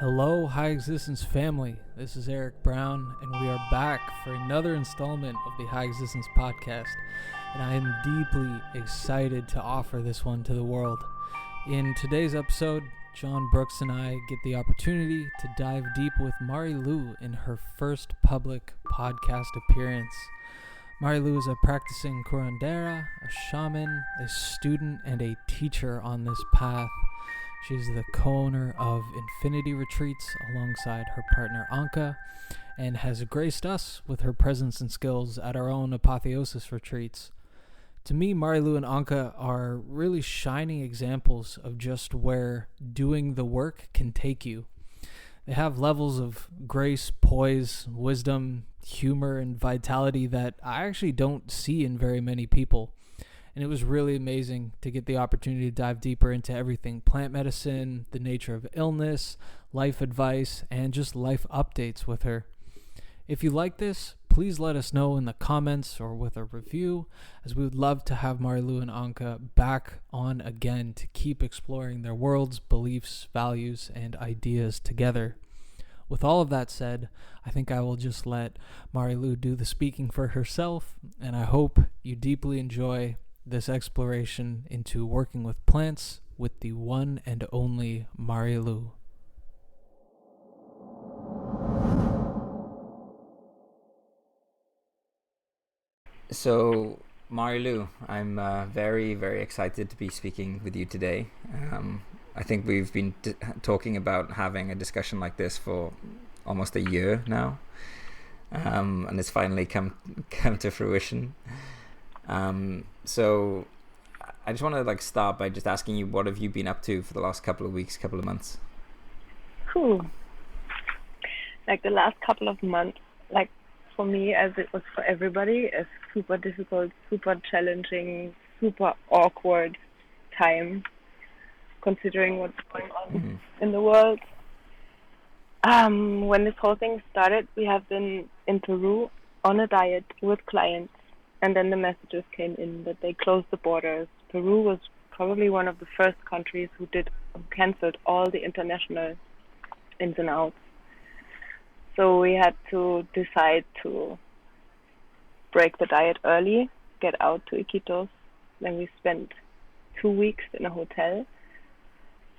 Hello, High Existence family. This is Eric Brown, and we are back for another installment of the High Existence podcast. And I am deeply excited to offer this one to the world. In today's episode, John Brooks and I get the opportunity to dive deep with Marie Lou in her first public podcast appearance. Marie Lou is a practicing curandera, a shaman, a student, and a teacher on this path. She's the co-owner of Infinity Retreats alongside her partner Anke, and has graced us with her presence and skills at our own Apotheosis Retreats. To me, Marie Lou and Anke are really shining examples of just where doing the work can take you. They have levels of grace, poise, wisdom, humor, and vitality that I actually don't see in very many people. And it was really amazing to get the opportunity to dive deeper into everything plant medicine, the nature of illness, life advice, and just life updates with her. If you like this, please let us know in the comments or with a review, as we would love to have Marie Lou and Anke back on again to keep exploring their worlds, beliefs, values, and ideas together. With all of that said, I think I will just let Marie Lou do the speaking for herself, and I hope you deeply enjoy this exploration into working with plants with the one and only Marie Lou. So, Marie Lou, I'm very, very excited to be speaking with you today. I think we've been talking about having a discussion like this for almost a year now, and it's finally come to fruition. So I just want to start by just asking you, what have you been up to for the last couple of weeks, couple of months? The last couple of months, for me, as it was for everybody, a super difficult, super challenging, super awkward time, considering what's going on in the world. When this whole thing started, we have been in Peru on a diet with clients. And then the messages came in that they closed the borders. Peru was probably one of the first countries who canceled all the international ins and outs. So we had to decide to break the diet early, get out to Iquitos. Then we spent 2 weeks in a hotel.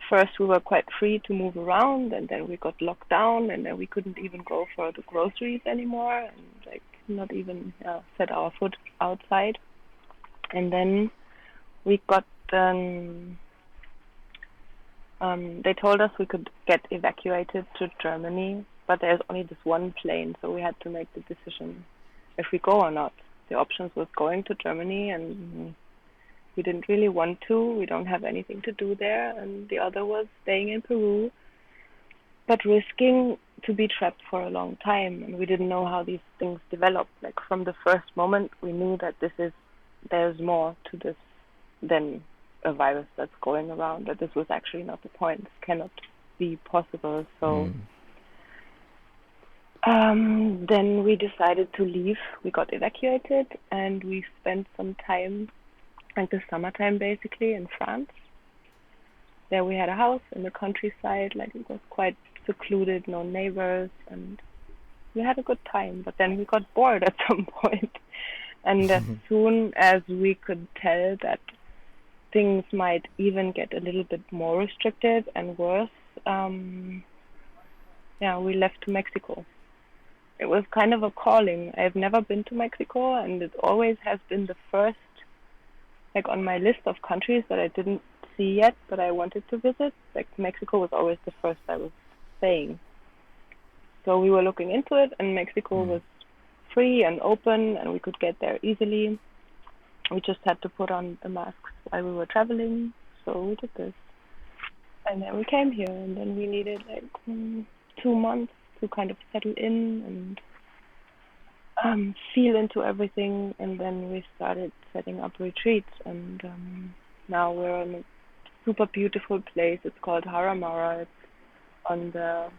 First we were quite free to move around, and then we got locked down, and then we couldn't even go for the groceries anymore, and not even set our foot outside. And then we got they told us we could get evacuated to Germany, but there's only this one plane, so we had to make the decision if we go or not. The options was going to Germany, and we didn't really want to. We don't have anything to do there. And the other was staying in Peru, but risking to be trapped for a long time. And we didn't know how these things develop. From the first moment, we knew that there's more to this than a virus that's going around, that this was actually not the point. This cannot be possible. So then we decided to leave. We got evacuated, and we spent some time, the summertime basically, in France. There we had a house in the countryside. It was quite secluded, no neighbors, and we had a good time. But then we got bored at some point. And as soon as we could tell that things might even get a little bit more restricted and worse, we left to Mexico. It was kind of a calling. I've never been to Mexico, and it always has been the first, on my list of countries that I didn't see yet, but I wanted to visit. Mexico was always the first I was saying. So we were looking into it, and Mexico was free and open, and we could get there easily. We just had to put on the masks while we were traveling, so we did this. And then we came here, and then we needed 2 months to kind of settle in and feel into everything, and then we started setting up retreats, and now we're in a super beautiful place. It's called Haramara. It's on the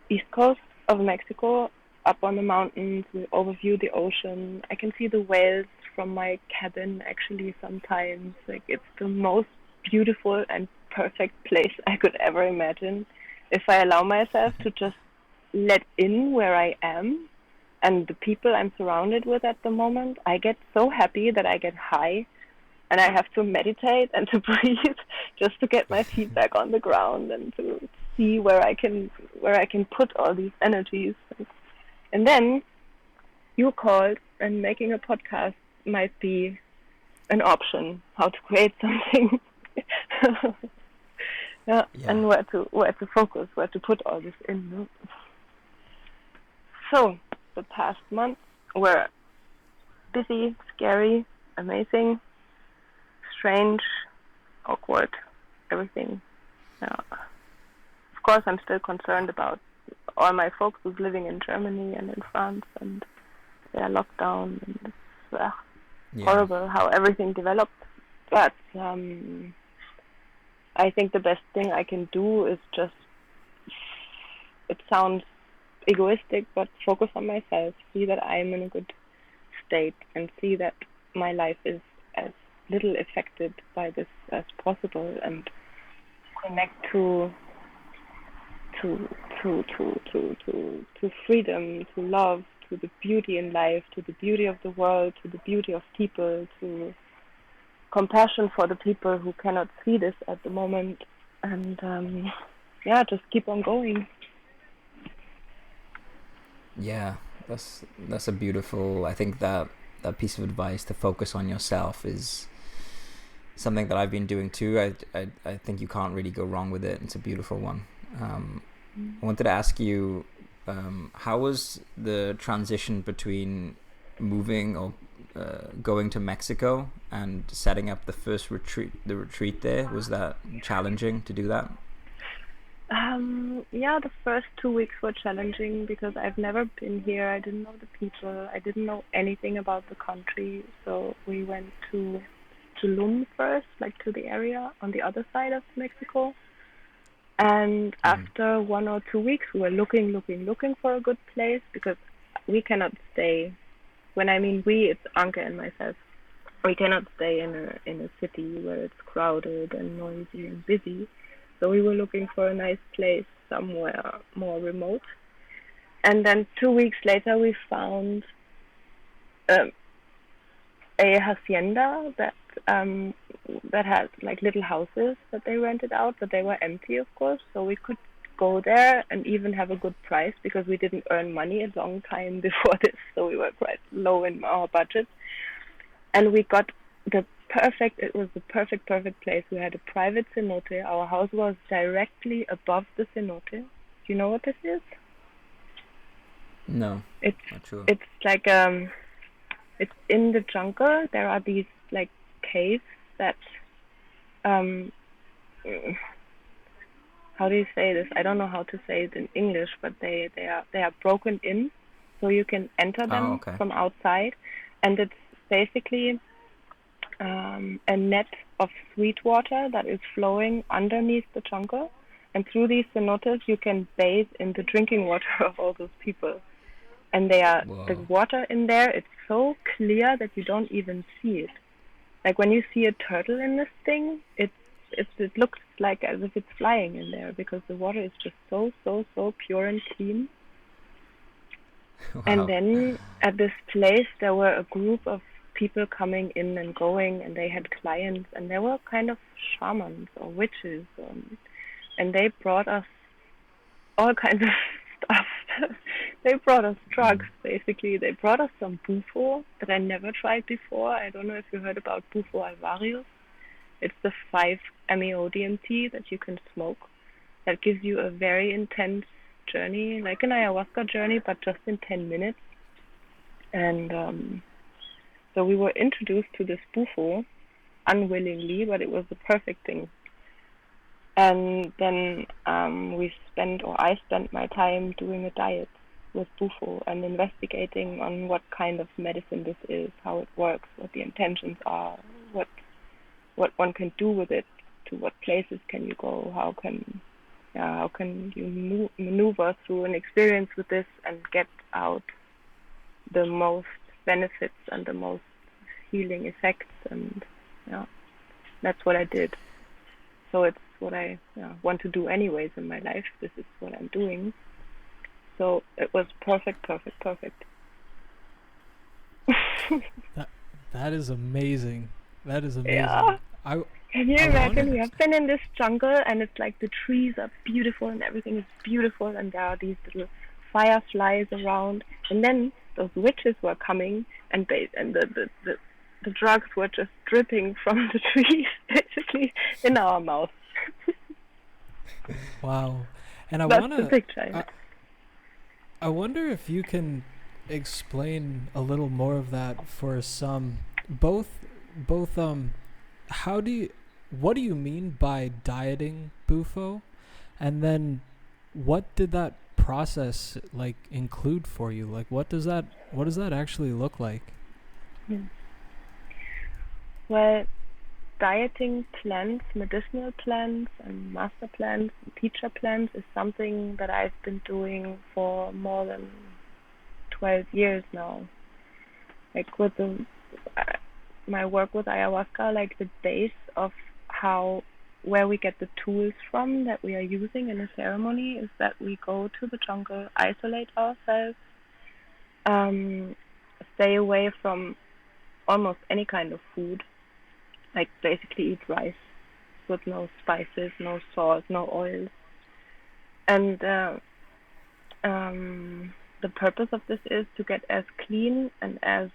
east coast of Mexico, up on the mountains. We overview the ocean. I can see the whales from my cabin actually sometimes. It's the most beautiful and perfect place I could ever imagine. if I allow myself to just let in where I am and the people I'm surrounded with at the moment, I get so happy that I get high, and I have to meditate and to breathe just to get my feet back on the ground and to see where I can put all these energies. And then you called, and making a podcast might be an option how to create something. Yeah, and where to focus, where to put all this in. So the past months were busy, scary, amazing, strange, awkward, everything. Yeah. Of course, I'm still concerned about all my folks who's living in Germany and in France, and they are locked down, and it's horrible how everything developed. But I think the best thing I can do is just, it sounds egoistic, but focus on myself, see that I'm in a good state, and see that my life is as little affected by this as possible, and connect to freedom, to love, to the beauty in life, to the beauty of the world, to the beauty of people, to compassion for the people who cannot see this at the moment, and just keep on going. Yeah, that's a beautiful. I think that piece of advice to focus on yourself is something that I've been doing too. I think you can't really go wrong with it. It's a beautiful one. I wanted to ask you, how was the transition between moving or going to Mexico and setting up the first retreat there? Was that challenging to do that? The first 2 weeks were challenging because I've never been here. I didn't know the people. I didn't know anything about the country. So we went to Tulum first, like to the area on the other side of Mexico. And after 1 or 2 weeks, we were looking for a good place, because we cannot stay. When I mean we, it's Anke and myself. We cannot stay in a city where it's crowded and noisy and busy. So we were looking for a nice place somewhere more remote. And then 2 weeks later, we found a hacienda that had like little houses that they rented out, but they were empty, of course. So we could go there and even have a good price, because we didn't earn money a long time before this, so we were quite low in our budget. And we got it was the perfect place. We had a private cenote. Our house was directly above the cenote. Do you know what this is? No, not sure. It's like it's in the jungle. There are these like caves that how do you say this? I don't know how to say it in English, but they are broken in, so you can enter them from outside, and it's basically a net of sweet water that is flowing underneath the jungle, and through these cenotes you can bathe in the drinking water of all those people. And the water in there, it's so clear that you don't even see it. Like when you see a turtle in this thing, it looks like as if it's flying in there, because the water is just so pure and clean. Wow. And then at this place, there were a group of people coming in and going, and they had clients, and they were kind of shamans or witches, and they brought us all kinds of stuff. They brought us drugs, basically. They brought us some bufo that I never tried before. I don't know if you heard about bufo alvarius. It's the 5-MeO-DMT that you can smoke. That gives you a very intense journey, like an ayahuasca journey, but just in 10 minutes. And so we were introduced to this bufo unwillingly, but it was the perfect thing. And then I spent my time doing a diet with bufo and investigating on what kind of medicine this is, how it works, what the intentions are, what one can do with it, to what places can you go, how can you maneuver through an experience with this and get out the most benefits and the most healing effects. And that's what I did. So it's what I want to do anyways in my life. This is what I'm doing. So it was perfect. That is amazing. That is amazing. Yeah. I Can you I imagine? wanted- We have been in this jungle, and it's like the trees are beautiful and everything is beautiful, and there are these little fireflies around, and then those witches were coming, and the drugs were just dripping from the trees, basically in our mouth. Wow. And I That's want the to picture. I wonder if you can explain a little more of that for some both what do you mean by dieting Bufo, and then what did that process like include for you? Like what does that actually look like? Well, dieting plants, medicinal plants, and master plants, and teacher plants is something that I've been doing for more than 12 years now. Like with my work with ayahuasca, like the base of where we get the tools from that we are using in a ceremony is that we go to the jungle, isolate ourselves, stay away from almost any kind of food, like basically eat rice with no spices, no salt, no oils. And the purpose of this is to get as clean and as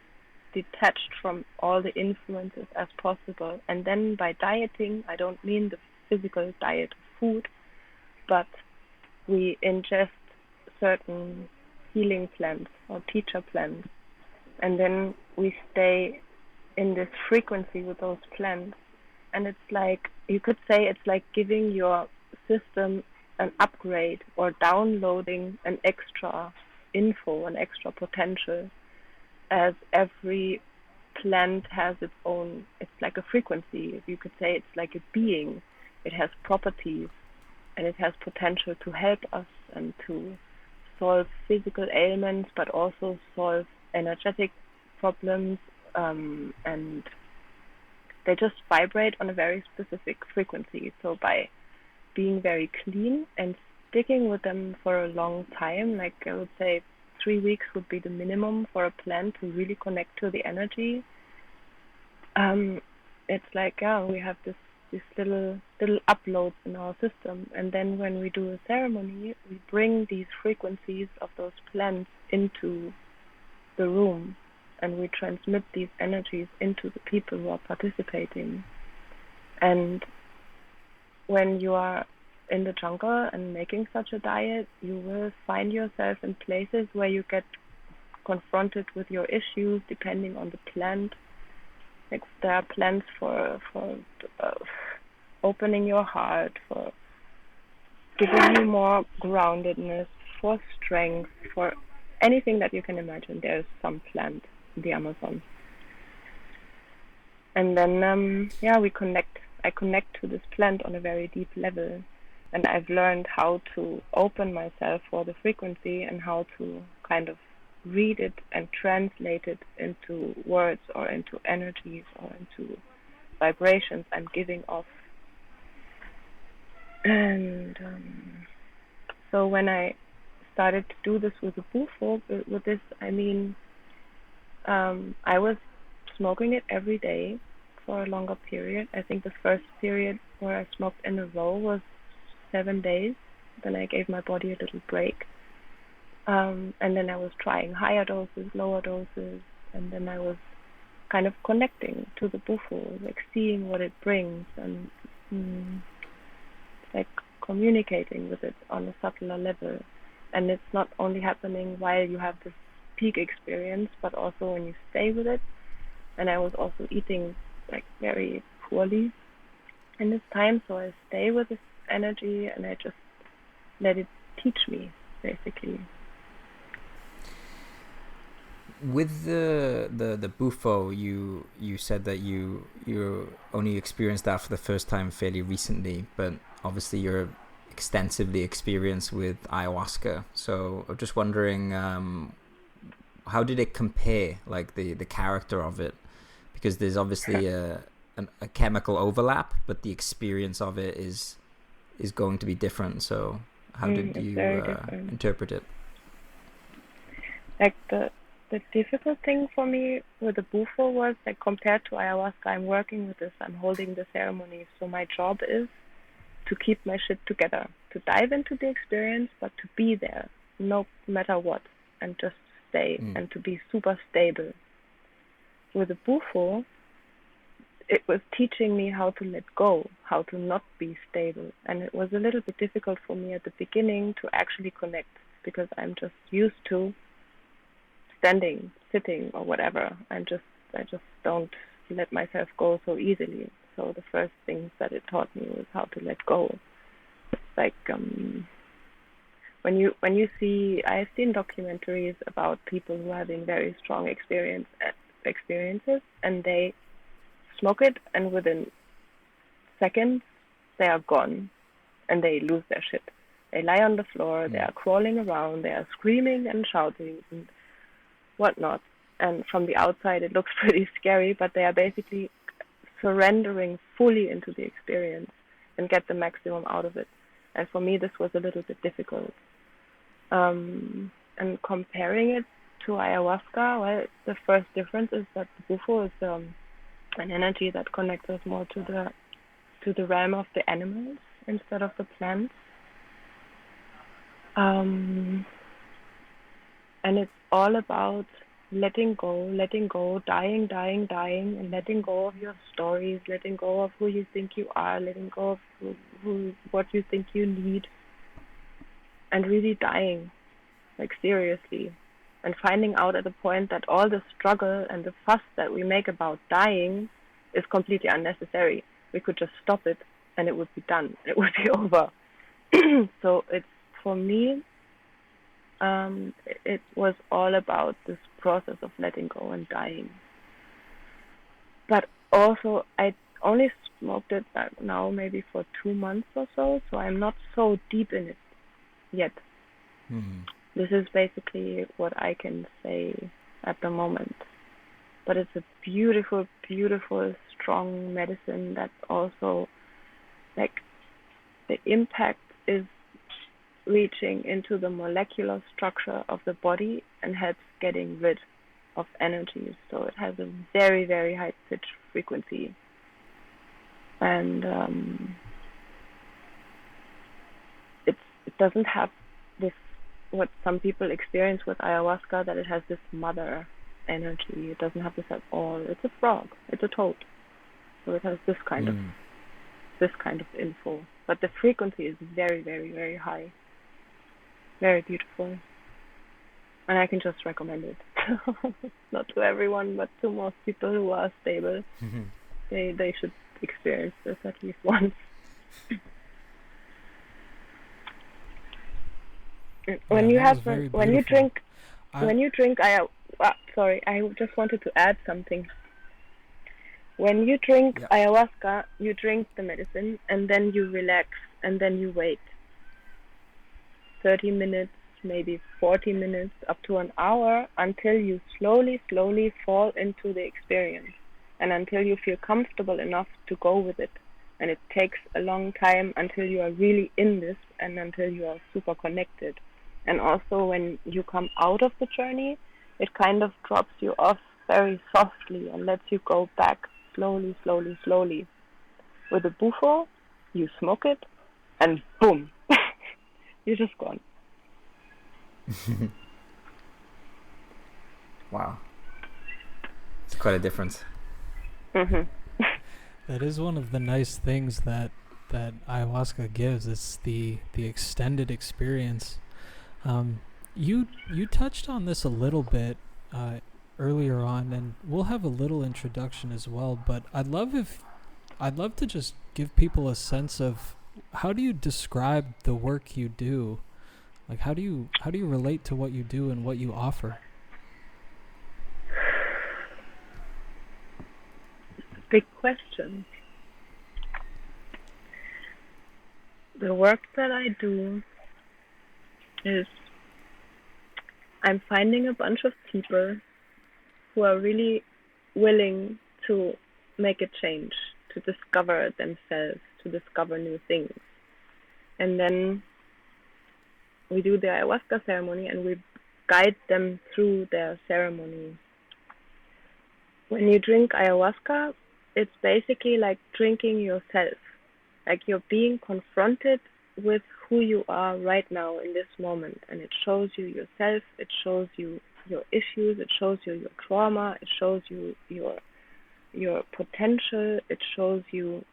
detached from all the influences as possible. And then by dieting, I don't mean the physical diet of food, but we ingest certain healing plants or teacher plants, and then we stay in this frequency with those plants. And it's like, you could say it's like giving your system an upgrade or downloading an extra info, an extra potential, as every plant has its own, it's like a frequency. You could say it's like a being. It has properties and it has potential to help us and to solve physical ailments, but also solve energetic problems, and they just vibrate on a very specific frequency. So by being very clean and sticking with them for a long time, like I would say 3 weeks would be the minimum for a plant to really connect to the energy. It's like, we have these little uploads in our system, and then when we do a ceremony, we bring these frequencies of those plants into the room, and we transmit these energies into the people who are participating. And when you are in the jungle and making such a diet, you will find yourself in places where you get confronted with your issues depending on the plant. Like there are plants for opening your heart, for giving you more groundedness, for strength, for anything that you can imagine. There's some plant in the Amazon. And then I connect to this plant on a very deep level, and I've learned how to open myself for the frequency and how to kind of read it and translate it into words or into energies or into vibrations I'm giving off. And so when I started to do this with the Bufo, with this I mean I was smoking it every day for a longer period. I think the first period where I smoked in a row was 7 days. Then I gave my body a little break. And then I was trying higher doses, lower doses, and then I was kind of connecting to the Bufo, like seeing what it brings and like communicating with it on a subtler level. And it's not only happening while you have this peak experience, but also when you stay with it. And I was also eating like very poorly in this time, so I stay with this energy and I just let it teach me, basically. With the Bufo, you said that you only experienced that for the first time fairly recently, but obviously you're extensively experienced with ayahuasca. So I'm just wondering, how did it compare, like the character of it? Because there's obviously a chemical overlap, but the experience of it is going to be different. So how did you interpret it? Like the difficult thing for me with the bufo was, like, compared to ayahuasca, I'm working with this, I'm holding the ceremony. So my job is to keep my shit together, to dive into the experience, but to be there no matter what, and just stay and to be super stable. With the bufo, it was teaching me how to let go, how to not be stable. And it was a little bit difficult for me at the beginning to actually connect, because I'm just used to standing, sitting, or whatever. I just don't let myself go so easily. So the first things that it taught me was how to let go. Like when you see, I've seen documentaries about people who are having very strong experiences, and they smoke it, and within seconds they are gone, and they lose their shit. They lie on the floor, they are crawling around, they are screaming and shouting and whatnot. And from the outside it looks pretty scary, but they are basically surrendering fully into the experience and get the maximum out of it. And for me, this was a little bit difficult. And comparing it to ayahuasca, well, the first difference is that the bufo is an energy that connects us more to the realm of the animals instead of the plants. And it's all about letting go, dying, and letting go of your stories, letting go of who you think you are, letting go of what you think you need, and really dying, like seriously, and finding out at the point that all the struggle and the fuss that we make about dying is completely unnecessary. We could just stop it and it would be done. It would be over. So it's, for me, it was all about this process of letting go and dying. But also, I only smoked it now maybe for 2 months or so I'm not so deep in it yet. This is basically what I can say at the moment. But it's a beautiful, beautiful, strong medicine that also, like, the impact is reaching into the molecular structure of the body and helps getting rid of energies. So it has a very, very high pitch frequency. And it doesn't have this, what some people experience with ayahuasca, that it has this mother energy. It doesn't have this at all. It's a frog. It's a toad. So it has this kind of info. But the frequency is very, very, very high. Very beautiful. And I can just recommend it. Not to everyone, but to most people who are stable. They should experience this at least once. When you drink, sorry, I just wanted to add something. When you drink ayahuasca, you drink the medicine and then you relax and then you wait 30 minutes, maybe 40 minutes, up to an hour, until you slowly fall into the experience and until you feel comfortable enough to go with it. And it takes a long time until you are really in this and until you are super connected. And also when you come out of the journey, it kind of drops you off very softly and lets you go back slowly. With the bufo, you smoke it and boom, you're just gone. Wow. It's quite a difference. That is one of the nice things that ayahuasca gives. It's the extended experience. You touched on this a little bit earlier on, and we'll have a little introduction as well. But I'd love to just give people a sense of, how do you describe the work you do? Like, how do you relate to what you do and what you offer? Big question. The work that I do is, I'm finding a bunch of people who are really willing to make a change, to discover themselves, to discover new things. And then we do the ayahuasca ceremony and we guide them through their ceremony. When you drink ayahuasca, it's basically like drinking yourself. Like you're being confronted with who you are right now in this moment. And it shows you yourself, it shows you your issues, it shows you your trauma, it shows you your potential, it shows you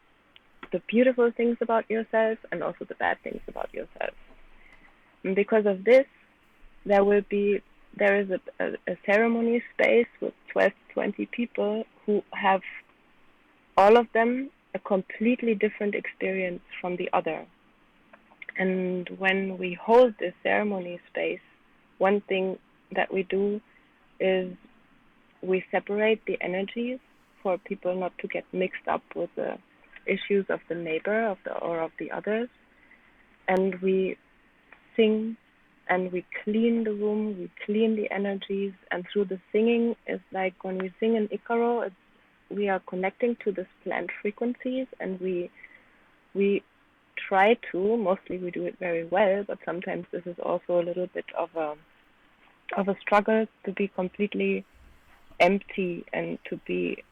the beautiful things about yourself and also the bad things about yourself. And because of this, there is a ceremony space with 12 to 20 people who have all of them a completely different experience from the other. And when we hold this ceremony space, one thing that we do is we separate the energies for people not to get mixed up with the issues of the neighbor or of the others. And we sing and we clean the room, we clean the energies, and through the singing, it's like when we sing in Icaro, we are connecting to this plant frequencies, and we try to, mostly we do it very well, but sometimes this is also a little bit of a struggle to be completely empty and to be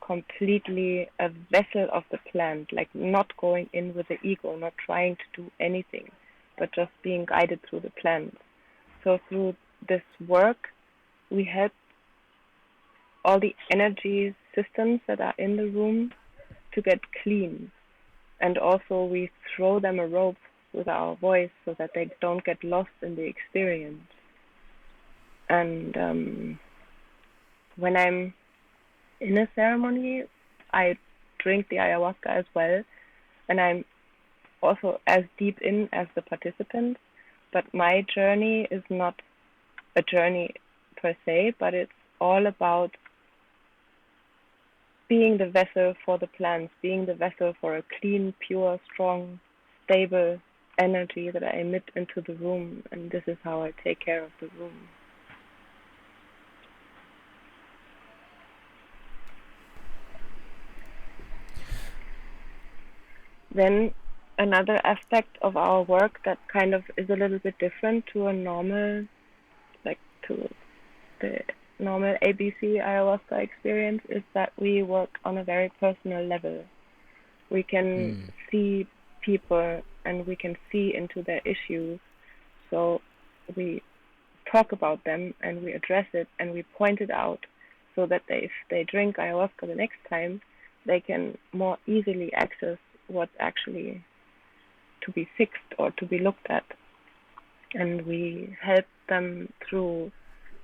completely a vessel of the plant, like not going in with the ego, not trying to do anything, but just being guided through the plant. So through this work, we help all the energy systems that are in the room to get clean. And also we throw them a rope with our voice so that they don't get lost in the experience. And when I'm in a ceremony, I drink the ayahuasca as well, and I'm also as deep in as the participant, but my journey is not a journey per se, but it's all about being the vessel for the plants, being the vessel for a clean, pure, strong, stable energy that I emit into the room, and this is how I take care of the room. Then another aspect of our work that kind of is a little bit different to a normal, like to the normal ABC ayahuasca experience, is that we work on a very personal level. We can see people and we can see into their issues. So we talk about them and we address it and we point it out so that if they drink ayahuasca the next time, they can more easily access what's actually to be fixed or to be looked at. And we help them through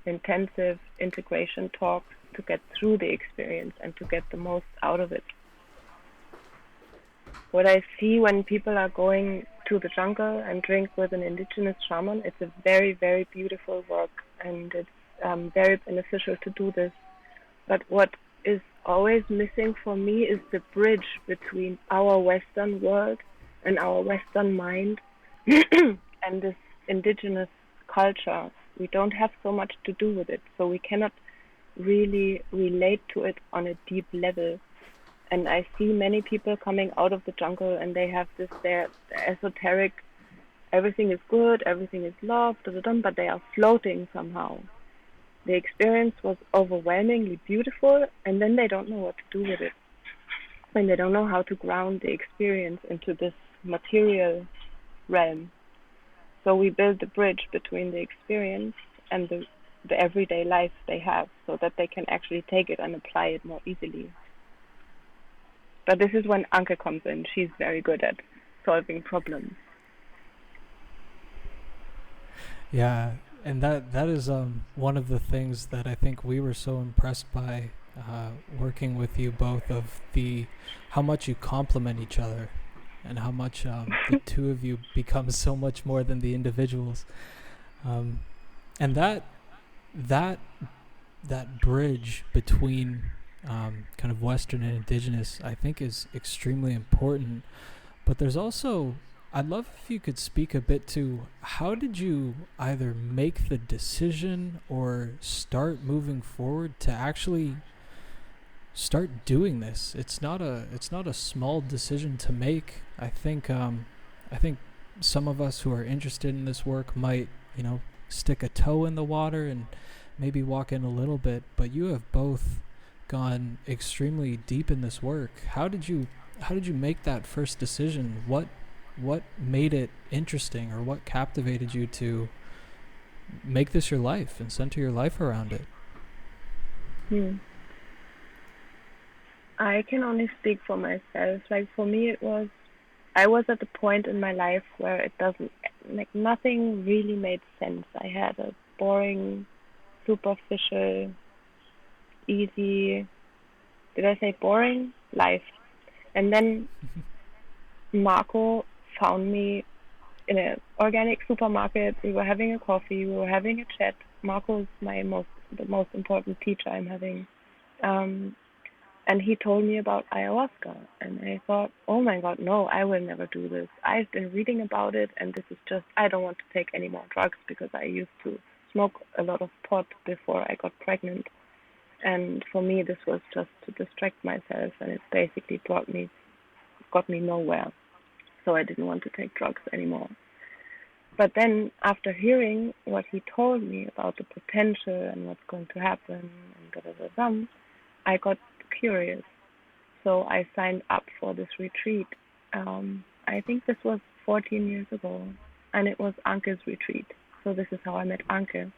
intensive integration talks to get through the experience and to get the most out of it. What I see when people are going to the jungle and drink with an indigenous shaman, it's a very, very beautiful work, and it's very beneficial to do this. But what is always missing for me is the bridge between our Western world and our Western mind and this indigenous culture. We don't have so much to do with it, so we cannot really relate to it on a deep level. And I see many people coming out of the jungle and they have this their esoteric, everything is good, everything is love, but they are floating somehow. The experience was overwhelmingly beautiful, and then they don't know what to do with it. And they don't know how to ground the experience into this material realm. So we build the bridge between the experience and the everyday life they have so that they can actually take it and apply it more easily. But this is when Anke comes in. She's very good at solving problems. Yeah, and that is one of the things that I think we were so impressed by working with you both, of how much you complement each other and how much the two of you become so much more than the individuals. And that bridge between kind of Western and Indigenous, I think, is extremely important. But there's also, I'd love if you could speak a bit to how did you either make the decision or start moving forward to actually start doing this. It's not a small decision to make. I think some of us who are interested in this work might, stick a toe in the water and maybe walk in a little bit, but you have both gone extremely deep in this work. How did you make that first decision? What made it interesting, or what captivated you to make this your life and center your life around it? I can only speak for myself. Like, for me, I was at the point in my life where it doesn't, like, nothing really made sense. I had a boring, superficial, easy, did I say boring? Life. And then Marco found me in an organic supermarket. We were having a coffee, we were having a chat. Marco is the most important teacher I'm having. And he told me about ayahuasca, and I thought, oh my God, no, I will never do this. I've been reading about it, and this is just, I don't want to take any more drugs, because I used to smoke a lot of pot before I got pregnant. And for me, this was just to distract myself, and it basically got me nowhere. So I didn't want to take drugs anymore. But then, after hearing what he told me about the potential and what's going to happen, and I got curious. So I signed up for this retreat. I think this was 14 years ago, and it was Anke's retreat. So this is how I met Anke.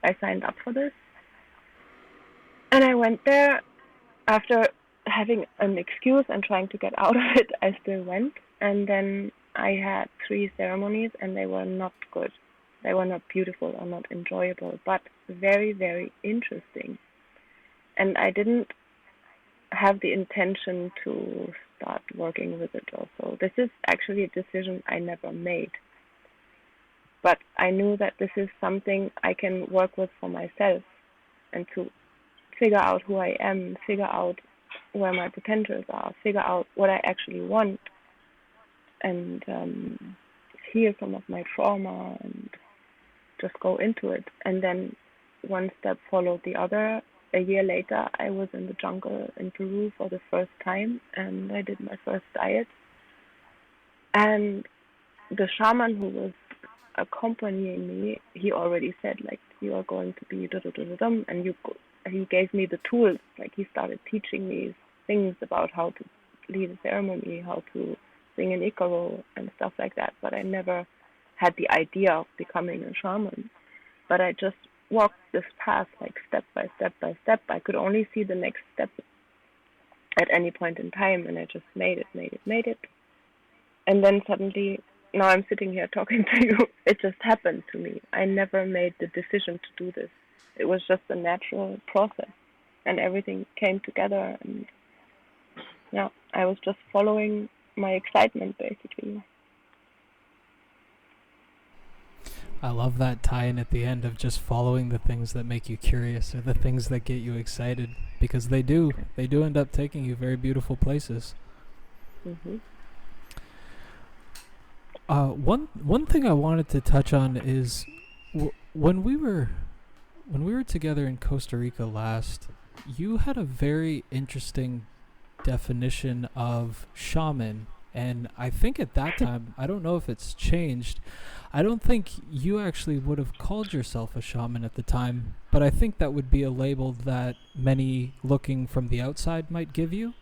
I signed up for this, and I went there. After having an excuse and trying to get out of it, I still went. And then I had 3 ceremonies, and they were not good. They were not beautiful or not enjoyable, but very, very interesting. And I didn't have the intention to start working with it also. This is actually a decision I never made. But I knew that this is something I can work with for myself, and to figure out who I am, figure out where my potentials are, figure out what I actually want, and heal some of my trauma and just go into it. And then one step followed the other. A year later, I was in the jungle in Peru for the first time, and I did my first diet. And the shaman who was accompanying me, he already said, like, you are going to be da-da-da-da-dum, and he gave me the tools. Like, he started teaching me things about how to lead a ceremony, how to sing an Icaro and stuff like that. But I never had the idea of becoming a shaman. But I just walked this path, like, step by step by step. I could only see the next step at any point in time, and I just made it. And then suddenly, now I'm sitting here talking to you. It just happened to me. I never made the decision to do this. It was just a natural process, and everything came together. And yeah, I was just following my excitement, basically. I love that tie-in at the end of just following the things that make you curious, or the things that get you excited, because they do end up taking you very beautiful places. Mm-hmm. One thing I wanted to touch on is when we were together in Costa Rica last, you had a very interesting definition of shaman. And I think at that time, I don't know if it's changed, I don't think you actually would have called yourself a shaman at the time, but I think that would be a label that many looking from the outside might give you.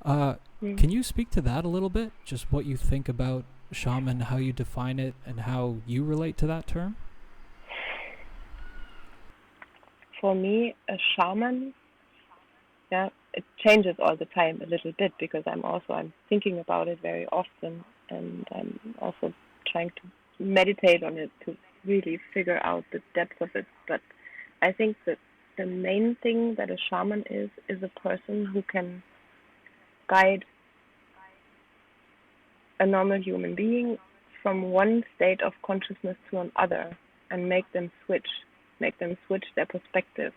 Can you speak to that a little bit? Just what you think about shaman, how you define it, and how you relate to that term? For me, a shaman, yeah, it changes all the time a little bit, because I'm thinking about it very often, and I'm also trying to meditate on it to really figure out the depth of it. But I think that the main thing that a shaman is a person who can guide a normal human being from one state of consciousness to another, and make them switch their perspective.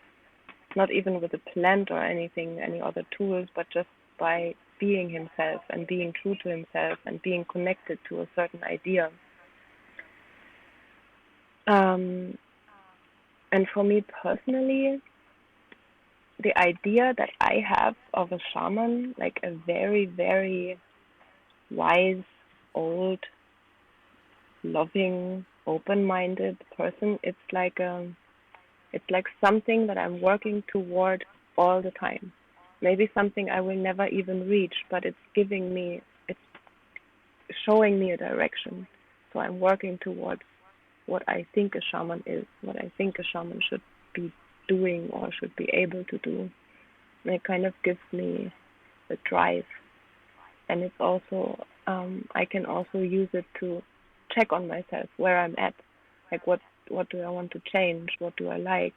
Not even with a plant or anything, any other tools, but just by being himself and being true to himself and being connected to a certain idea. And for me personally, the idea that I have of a shaman, like a very, very wise, old, loving, open-minded person, it's like something that I'm working toward all the time. Maybe something I will never even reach, but it's showing me a direction. So I'm working towards what I think a shaman is, what I think a shaman should be doing or should be able to do. And it kind of gives me the drive. And it's also, I can also use it to check on myself, where I'm at. Like, what do I want to change? What do I like?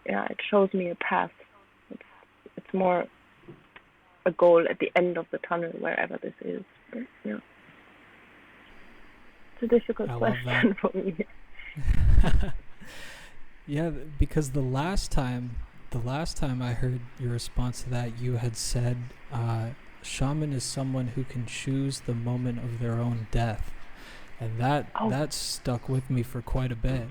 Yeah, it shows me a path. It's more a goal at the end of the tunnel, wherever this is. But, yeah. It's a difficult question for me. Yeah, because the last time I heard your response to that, you had said shaman is someone who can choose the moment of their own death, and that stuck with me for quite a bit.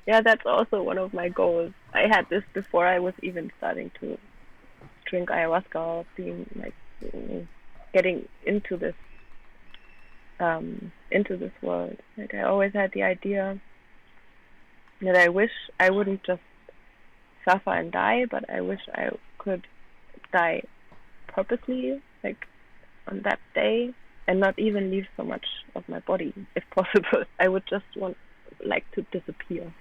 Yeah, that's also one of my goals. I had this before I was even starting to drink ayahuasca or being like getting into this world. Like, I always had the idea that I wish I wouldn't just suffer and die, but I wish I could die purposely, like on that day, and not even leave so much of my body, if possible. I would just like to disappear.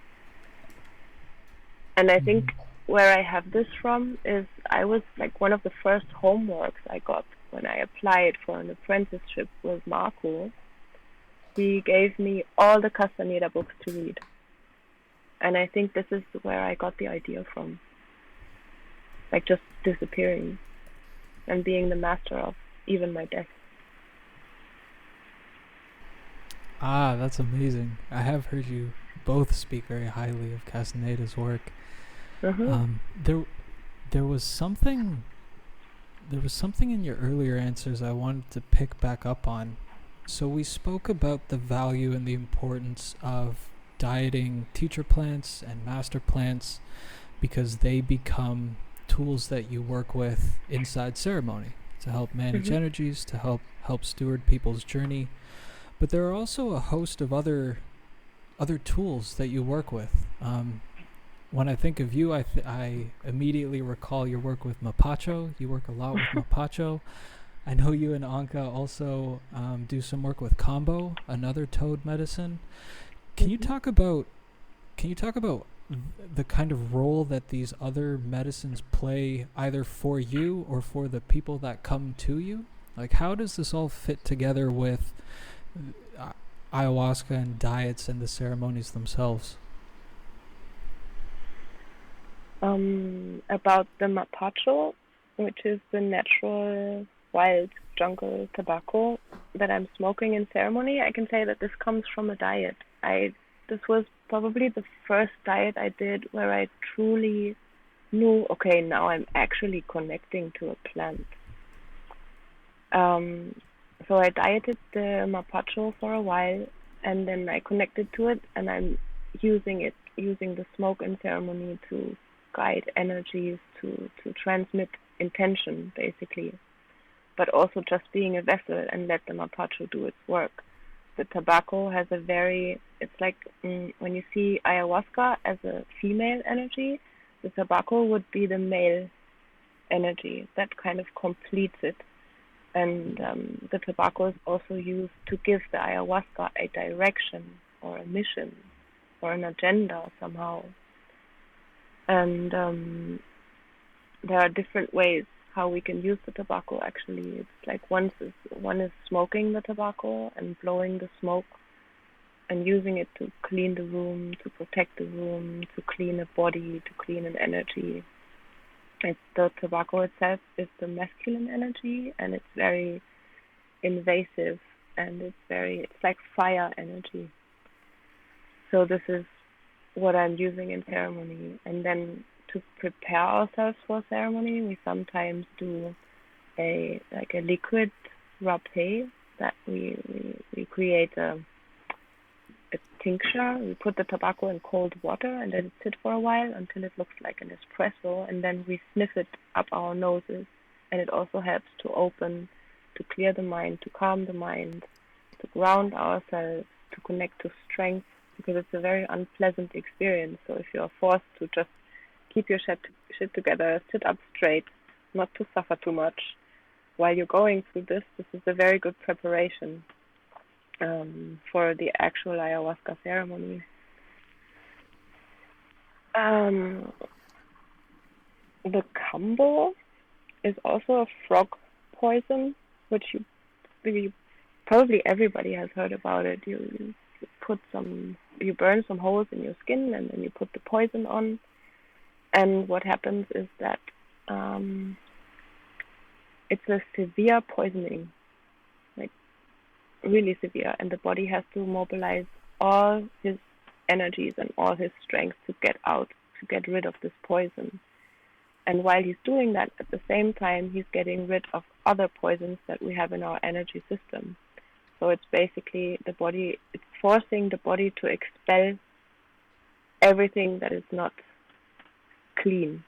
And I think where I have this from is I was like one of the first homeworks I got when I applied for an apprenticeship with Marco. He gave me all the Castaneda books to read. And I think this is where I got the idea from. Like, just disappearing and being the master of even my death. Ah, that's amazing. I have heard you both speak very highly of Castaneda's work. There was something in your earlier answers I wanted to pick back up on. So we spoke about the value and the importance of dieting teacher plants and master plants because they become tools that you work with inside ceremony to help manage energies, to help steward people's journey. But there are also a host of other tools that you work with. When I think of you, I immediately recall your work with Mapacho. You work a lot with Mapacho. I know you and Anke also do some work with Kambo, another toad medicine. Can you talk about the kind of role that these other medicines play either for you or for the people that come to you? Like, how does this all fit together with ayahuasca and diets and the ceremonies themselves? About the Mapacho, which is the natural wild jungle tobacco that I'm smoking in ceremony, I can say that this comes from a diet. This was probably the first diet I did where I truly knew, okay, now I'm actually connecting to a plant. So I dieted the Mapacho for a while, and then I connected to it, and I'm using the smoke in ceremony to guide energies, to transmit intention, basically, but also just being a vessel and let the Mapacho do its work. The tobacco has it's like when you see ayahuasca as a female energy, the tobacco would be the male energy. That kind of completes it. And the tobacco is also used to give the ayahuasca a direction or a mission or an agenda somehow. And there are different ways how we can use the tobacco, actually. It's like one is smoking the tobacco and blowing the smoke and using it to clean the room, to protect the room, to clean a body, to clean an energy. The tobacco itself is the masculine energy, and it's very invasive, and it's like fire energy. So this is what I'm using in ceremony. And then to prepare ourselves for ceremony, we sometimes do a liquid rapé that we create a tincture. We put the tobacco in cold water and let it sit for a while until it looks like an espresso, and then we sniff it up our noses. And it also helps to open, to clear the mind, to calm the mind, to ground ourselves, to connect to strength, because it's a very unpleasant experience. So if you're forced to just keep your shit together, sit up straight, not to suffer too much while you're going through this is a very good preparation for the actual ayahuasca ceremony. The kambo is also a frog poison, which probably everybody has heard about it. You burn some holes in your skin and then you put the poison on. And what happens is that it's a severe poisoning, like really severe, and the body has to mobilize all his energies and all his strength to get rid of this poison. And while he's doing that, at the same time, he's getting rid of other poisons that we have in our energy system. So it's basically it's forcing the body to expel everything that is not clean.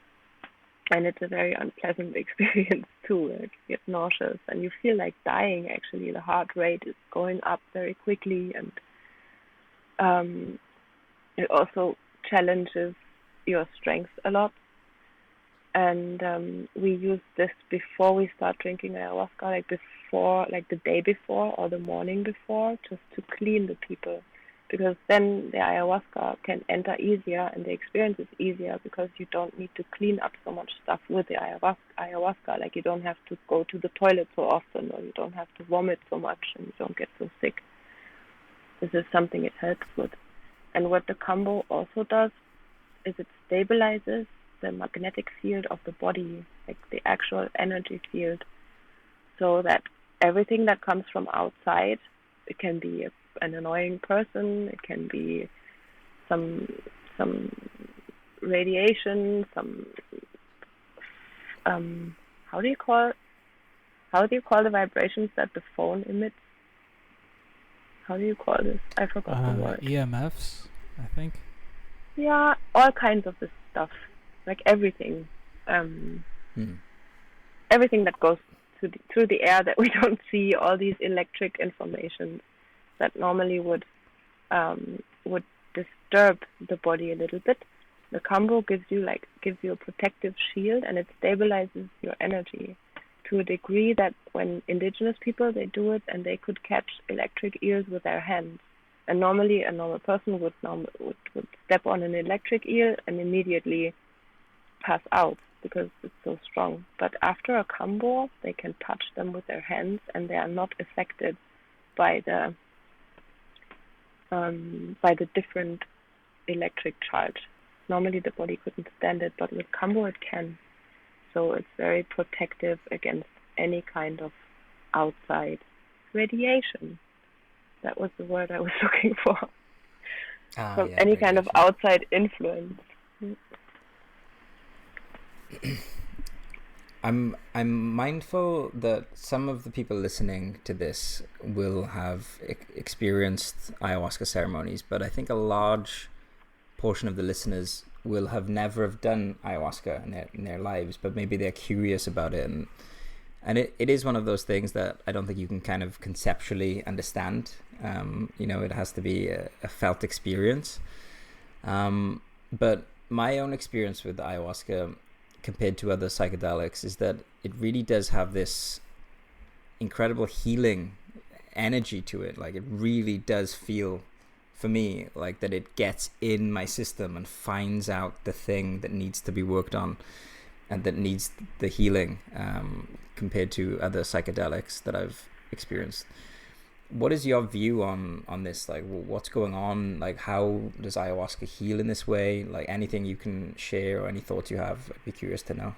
And it's a very unpleasant experience too. You get nauseous and you feel like dying actually. The heart rate is going up very quickly, and it also challenges your strength a lot. And we use this before we start drinking ayahuasca, like the day before or the morning before, just to clean the people, because then the ayahuasca can enter easier and the experience is easier because you don't need to clean up so much stuff with the ayahuasca. Like you don't have to go to the toilet so often, or you don't have to vomit so much, and you don't get so sick. This is something it helps with. And what the kambo also does is it stabilizes the magnetic field of the body, like the actual energy field, so that everything that comes from outside, it can be an annoying person, it can be some radiation, some how do you call the vibrations that the phone emits? How do you call this? I forgot the word. EMFs, I think. Yeah, all kinds of this stuff. Like everything, everything that goes through the air that we don't see, all these electric information that normally would disturb the body a little bit. The kambo gives you a protective shield, and it stabilizes your energy to a degree that when indigenous people, they do it and they could catch electric eels with their hands. And normally a normal person would step on an electric eel and immediately pass out because it's so strong. But after a kambo, they can touch them with their hands and they are not affected by the different electric charge. Normally the body couldn't stand it, but with kambo it can. So it's very protective against any kind of outside radiation. That was the word I was looking for. From any kind of outside influence. I'm mindful that some of the people listening to this will have experienced ayahuasca ceremonies, but I think a large portion of the listeners will have never have done ayahuasca in their lives, but maybe they're curious about it, and it is one of those things that I don't think you can kind of conceptually understand. It has to be a felt experience. But my own experience with ayahuasca compared to other psychedelics is that it really does have this incredible healing energy to it. Like it really does feel, for me, like that it gets in my system and finds out the thing that needs to be worked on and that needs the healing, compared to other psychedelics that I've experienced. What is your view on this? Like, what's going on? Like, how does ayahuasca heal in this way? Like, anything you can share or any thoughts you have, I'd be curious to know.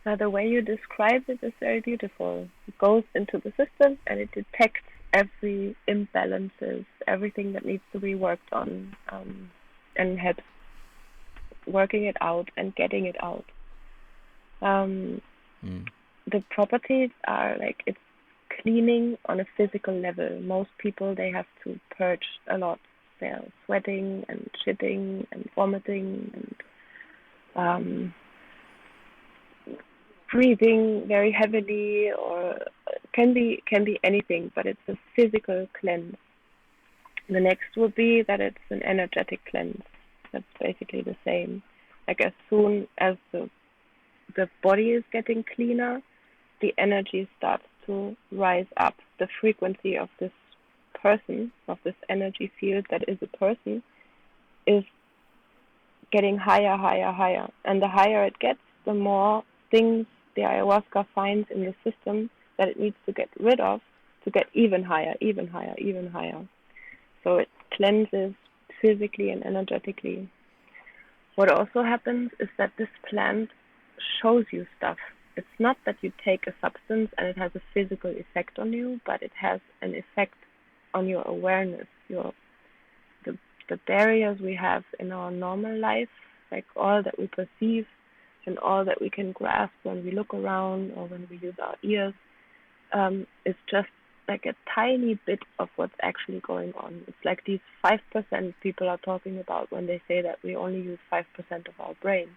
Now, the way you describe it is very beautiful. It goes into the system and it detects every imbalances, everything that needs to be worked on, and helps working it out and getting it out. The properties are like, it's cleaning on a physical level. Most people, they have to purge a lot. They're sweating and shitting and vomiting and breathing very heavily, or can be anything, but it's a physical cleanse. The next would be that it's an energetic cleanse. That's basically the same. Like as soon as the body is getting cleaner, the energy starts to rise up. The frequency of this person, of this energy field that is a person, is getting higher, higher, higher. And the higher it gets, the more things the ayahuasca finds in the system that it needs to get rid of to get even higher, even higher, even higher. So it cleanses physically and energetically. What also happens is that this plant shows you stuff. It's not that you take a substance and it has a physical effect on you, but it has an effect on your awareness, the barriers we have in our normal life, like all that we perceive and all that we can grasp when we look around or when we use our ears, is just like a tiny bit of what's actually going on. It's like these 5% people are talking about when they say that we only use 5% of our brain.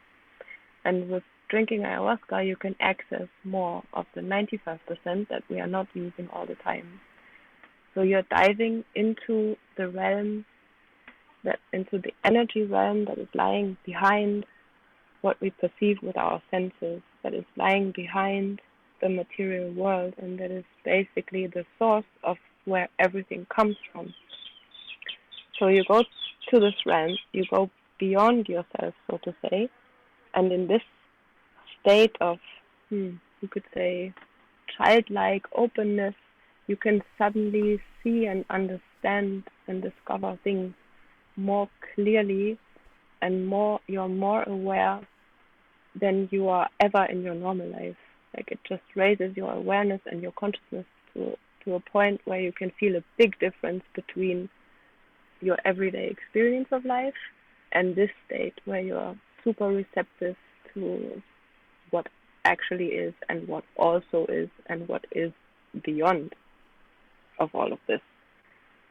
And with drinking ayahuasca, you can access more of the 95% that we are not using all the time. So you're diving into the realm, into the energy realm that is lying behind what we perceive with our senses, that is lying behind the material world, and that is basically the source of where everything comes from. So you go to this realm, you go beyond yourself, so to say, and in this state of, you could say, childlike openness, you can suddenly see and understand and discover things more clearly, and you're more aware than you are ever in your normal life. Like it just raises your awareness and your consciousness to a point where you can feel a big difference between your everyday experience of life and this state where you're super receptive to what actually is and what also is and what is beyond of all of this.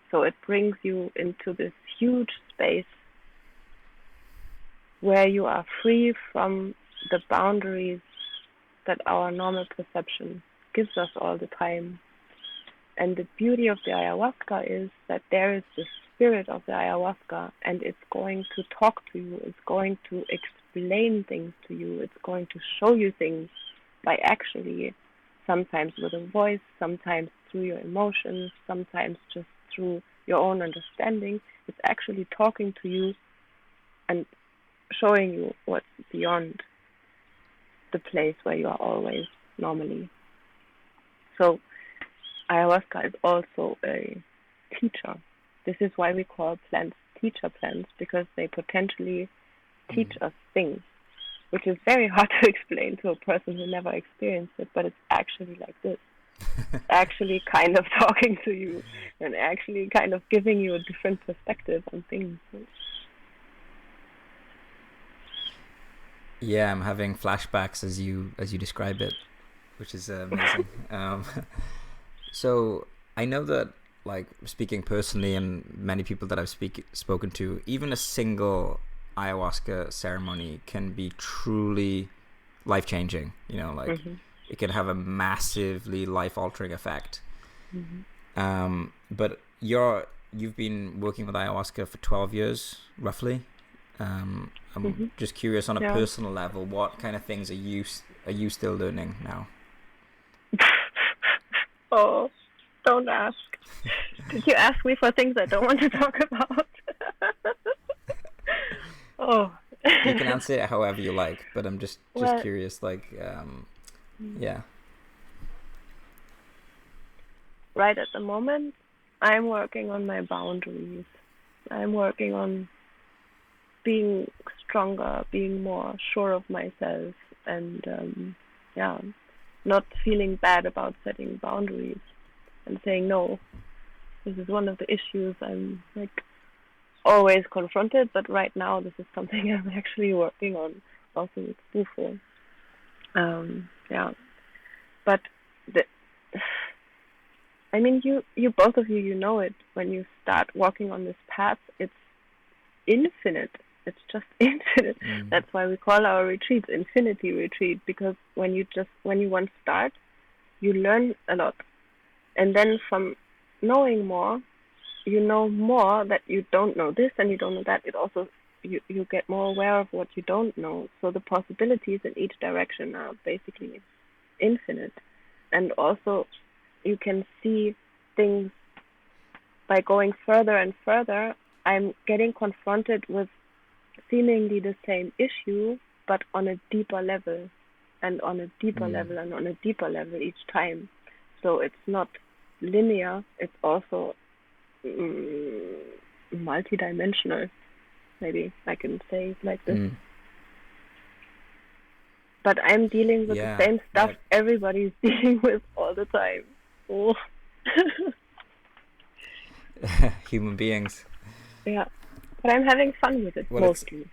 So it brings you into this huge space where you are free from the boundaries that our normal perception gives us all the time. And the beauty of the ayahuasca is that there is the spirit of the ayahuasca, and it's going to talk to you, it's going to explain things to you, it's going to show you things by actually, sometimes with a voice, sometimes through your emotions, sometimes just through your own understanding. It's actually talking to you and showing you what's beyond the place where you are always normally. So ayahuasca is also a teacher. This is why we call plants teacher plants, because they potentially teach us things, which is very hard to explain to a person who never experienced it, but it's actually like this. Actually kind of talking to you and actually kind of giving you a different perspective on things. Yeah, I'm having flashbacks as you describe it, which is amazing. So I know that, like, speaking personally, and many people that I've spoken to, even a single ayahuasca ceremony can be truly life-changing. You know, like it can have a massively life-altering effect. But you've been working with ayahuasca for 12 years, roughly. I'm just curious on a personal level, what kind of things are you still learning now? Oh, don't ask. Did you ask me for things I don't want to talk about? Oh. You can answer it however you like, but I'm just curious, like, yeah. Right at the moment, I'm working on my boundaries. I'm working on being stronger, being more sure of myself, and not feeling bad about setting boundaries and saying no. This is one of the issues I'm like always confronted, but right now this is something I'm actually working on also with Bufo. But I mean, you both of you, you know it. When you start walking on this path, it's infinite. It's just infinite. That's why we call our retreats Infinity Retreat, because when you once start, you learn a lot. And then from knowing more, you know more that you don't know this and you don't know that. It also, you get more aware of what you don't know. So the possibilities in each direction are basically infinite. And also you can see things by going further and further. I'm getting confronted with seemingly the same issue, but on a deeper level, and on a deeper level, and on a deeper level each time. So it's not linear, it's also multidimensional. Maybe I can say it like this. But I'm dealing with the same stuff everybody's dealing with all the time. Oh. Human beings. Yeah. But I'm having fun with it, mostly.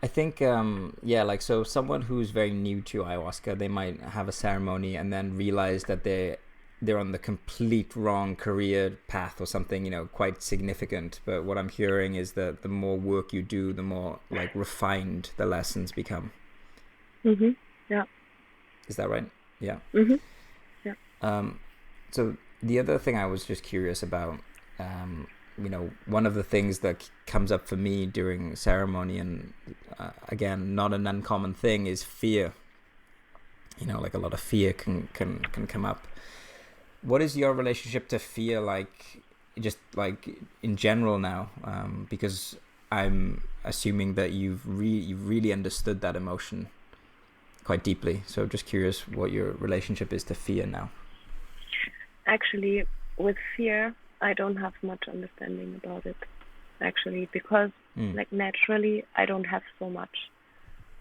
I think, like, so someone who's very new to ayahuasca, they might have a ceremony and then realize that they're on the complete wrong career path or something, quite significant. But what I'm hearing is that the more work you do, the more, like, refined the lessons become. Yeah. Is that right? Yeah. Yeah. So the other thing I was just curious about, one of the things that comes up for me during ceremony, and again, not an uncommon thing, is fear. Like a lot of fear can come up. What is your relationship to fear like, just like in general now? Because I'm assuming that you've really understood that emotion quite deeply. So just curious what your relationship is to fear now. Actually, with fear, I don't have much understanding about it, actually, because like naturally I don't have so much.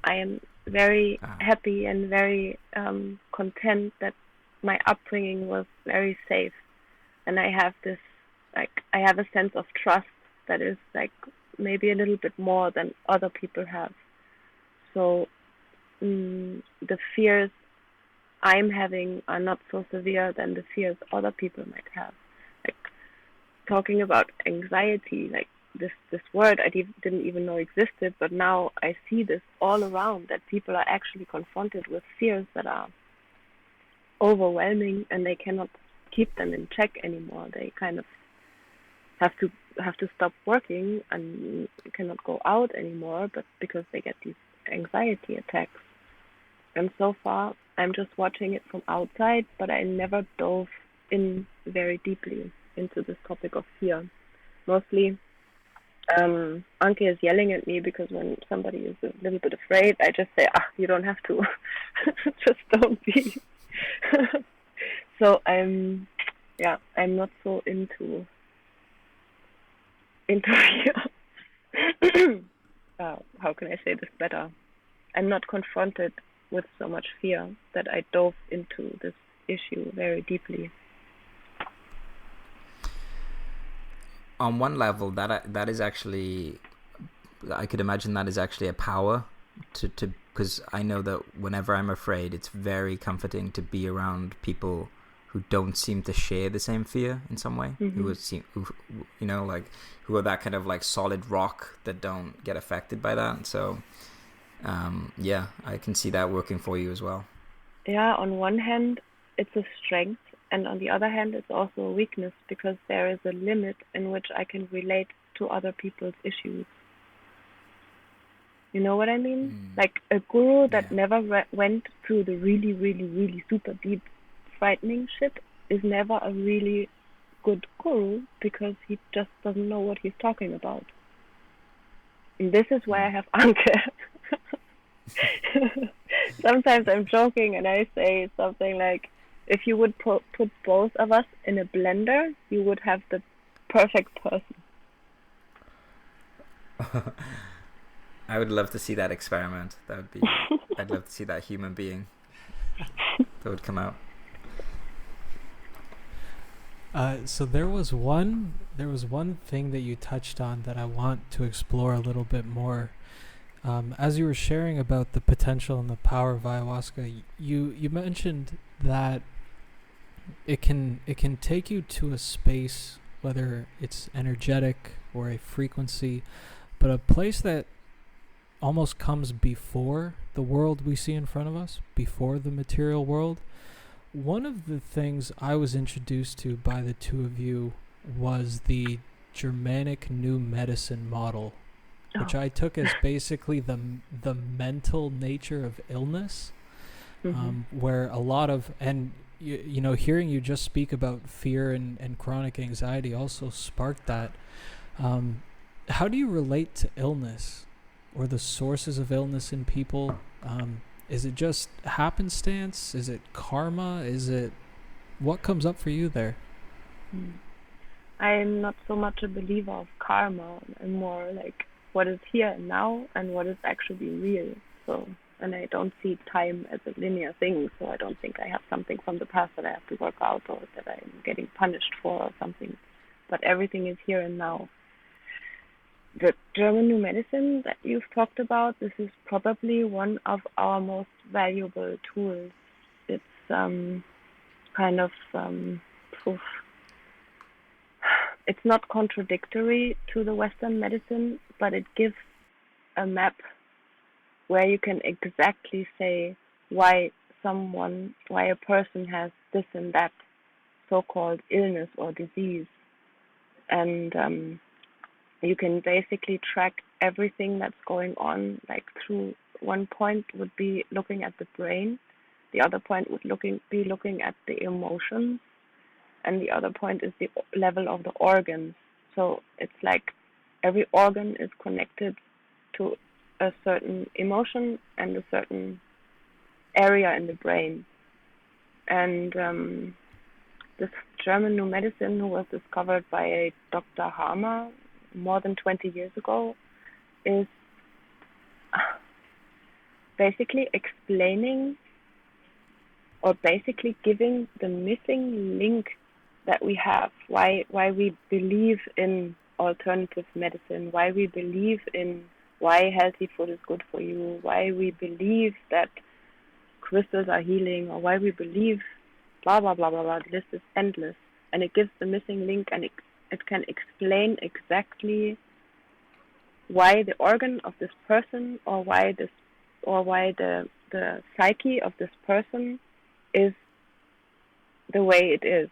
I am very happy and very content that my upbringing was very safe, and I have this, like, I have a sense of trust that is like maybe a little bit more than other people have. So the fears I'm having are not so severe than the fears other people might have. Like, talking about anxiety, like this word I didn't even know existed, but now I see this all around, that people are actually confronted with fears that are overwhelming and they cannot keep them in check anymore. They kind of have to stop working and cannot go out anymore, but because they get these anxiety attacks. And so far I'm just watching it from outside, but I never dove in very deeply into this topic of fear. Mostly Anke is yelling at me because when somebody is a little bit afraid, I just say, you don't have to. Just don't be. So I'm not so into fear. How can I say this better? I'm not confronted with so much fear that I dove into this issue very deeply. On one level, that is actually, I could imagine that is actually a power to because I know that whenever I'm afraid, it's very comforting to be around people who don't seem to share the same fear in some way, who are that kind of like solid rock that don't get affected by that. So I can see that working for you as well. Yeah, on one hand, it's a strength, and on the other hand, it's also a weakness, because there is a limit in which I can relate to other people's issues. You know what I mean? Like a guru that never went through the really, really, really super deep frightening shit is never a really good guru, because he just doesn't know what he's talking about. And this is why I have Anke. Sometimes I'm joking and I say something like, if you would put both of us in a blender, you would have the perfect person. I would love to see that experiment. That would be I'd love to see that human being that would come out. So there was one thing that you touched on that I want to explore a little bit more. As you were sharing about the potential and the power of ayahuasca, you mentioned that it can take you to a space, whether it's energetic or a frequency, but a place that almost comes before the world we see in front of us, before the material world. One of the things I was introduced to by the two of you was the Germanic New Medicine model, which I took as basically the mental nature of illness, where a lot of, and you know, hearing you just speak about fear and chronic anxiety also sparked that. How do you relate to illness or the sources of illness in people? Is it just happenstance? Is it karma? Is it, what comes up for you there? I'm not so much a believer of karma. I'm more like what is here and now and what is actually real. So, and I don't see time as a linear thing. So I don't think I have something from the past that I have to work out or that I'm getting punished for or something. But everything is here and now. The German New Medicine that you've talked about, this is probably one of our most valuable tools. It's kind of proof. It's not contradictory to the Western medicine, but it gives a map where you can exactly say why a person has this and that so-called illness or disease. And you can basically track everything that's going on. Like through one point would be looking at the brain, the other point would be looking at the emotions, and the other point is the level of the organs. So it's like every organ is connected to a certain emotion and a certain area in the brain. And this German New Medicine, who was discovered by a Dr. Harmer more than 20 years ago, is basically explaining or basically giving the missing link that we have, why we believe in alternative medicine, why we believe in why healthy food is good for you, why we believe that crystals are healing, or why we believe blah blah blah blah blah. The list is endless, and it gives the missing link, and it can explain exactly why the organ of this person or why the psyche of this person is the way it is.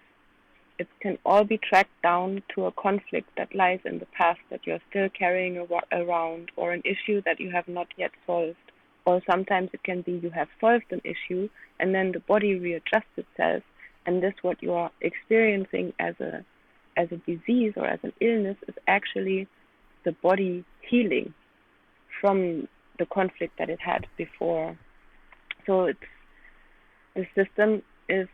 It can all be tracked down to a conflict that lies in the past that you're still carrying around, or an issue that you have not yet solved. Or sometimes it can be you have solved an issue and then the body readjusts itself, and this what you are experiencing as a disease or as an illness is actually the body healing from the conflict that it had before. So the system is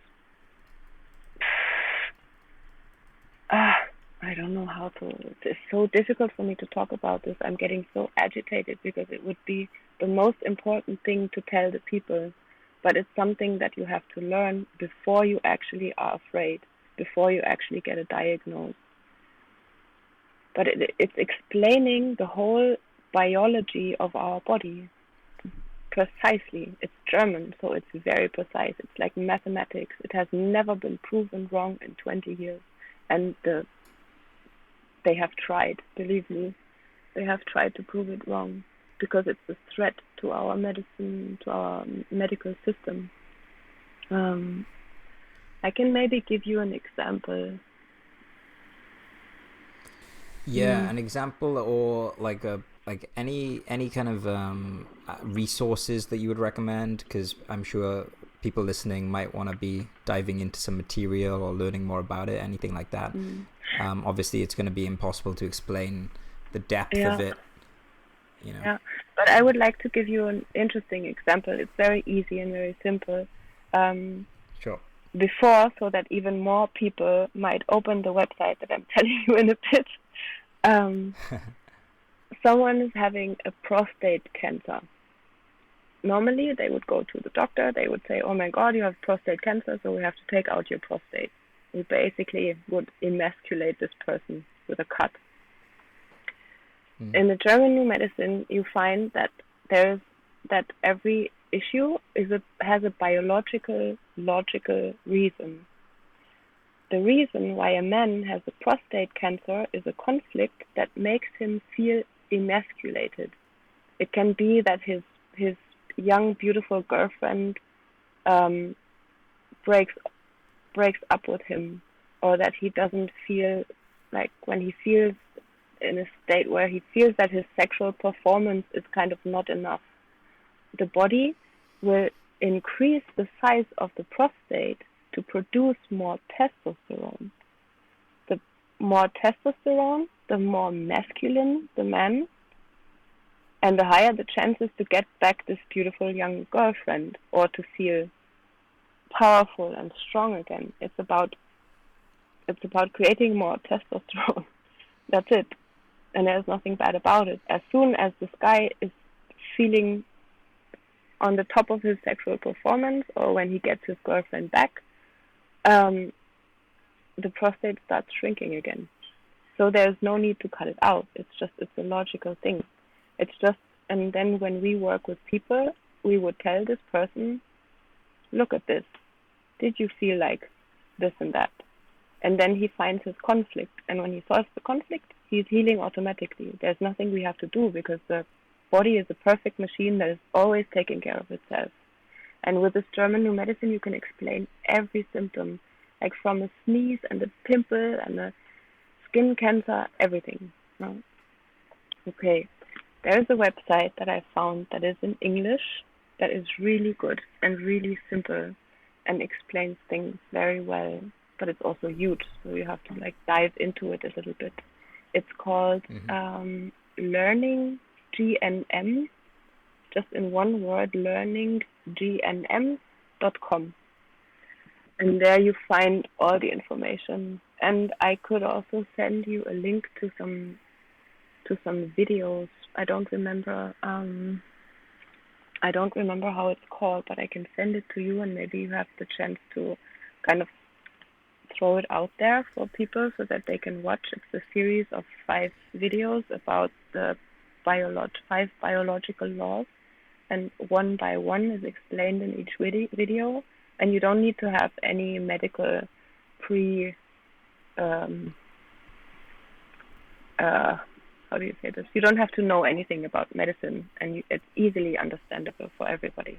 I don't know how to. It's so difficult for me to talk about this. I'm getting so agitated because it would be the most important thing to tell the people, but it's something that you have to learn before you actually are afraid, before you actually get a diagnosis. But it's explaining the whole biology of our body precisely. It's German, so it's very precise. It's like mathematics. It has never been proven wrong in 20 years. And they have tried, believe me. They have tried to prove it wrong because it's a threat to our medicine, to our medical system. I can maybe give you an example. Yeah, an example, or like any kind of resources that you would recommend, because I'm sure people listening might want to be diving into some material or learning more about it, anything like that. Obviously it's going to be impossible to explain the depth of it, you know. Yeah, but I would like to give you an interesting example. It's very easy and very simple. Sure. Before, so that even more people might open the website that I'm telling you in a bit. Someone is having a prostate cancer. Normally, they would go to the doctor. They would say, "Oh my God, you have prostate cancer, so we have to take out your prostate." We basically would emasculate this person with a cut. In the German New Medicine, you find that there's that every issue has a biological, logical reason. The reason why a man has a prostate cancer is a conflict that makes him feel emasculated. It can be that his young, beautiful girlfriend breaks up with him, or that he doesn't feel like, when he feels in a state where he feels that his sexual performance is kind of not enough. The body will increase the size of the prostate to produce more testosterone. The more testosterone, the more masculine the man, and the higher the chances to get back this beautiful young girlfriend, or to feel powerful and strong again. It's about creating more testosterone. That's it. And there's nothing bad about it. As soon as this guy is feeling on the top of his sexual performance, or when he gets his girlfriend back, the prostate starts shrinking again. So there's no need to cut it out. It's a logical thing. And then when we work with people, we would tell this person, look at this. Did you feel like this and that? And then he finds his conflict. And when he solves the conflict, he's healing automatically. There's nothing we have to do, because the body is a perfect machine that is always taking care of itself. And with this German new medicine, you can explain every symptom, like from a sneeze and a pimple and a skin cancer, everything. No? Okay, there's a website that I found that is in English that is really good and really simple and explains things very well, but it's also huge, so you have to like dive into it a little bit. It's called Learning GNM, just in one word, learninggnm.com. And there you find all the information. And I could also send you a link to some videos. I don't remember how it's called, but I can send it to you, and maybe you have the chance to kind of throw it out there for people so that they can watch. It's a series of 5 videos about the 5 biological laws, and one by one is explained in each video. And you don't need to have any medical how do you say this? You don't have to know anything about medicine, and it's easily understandable for everybody.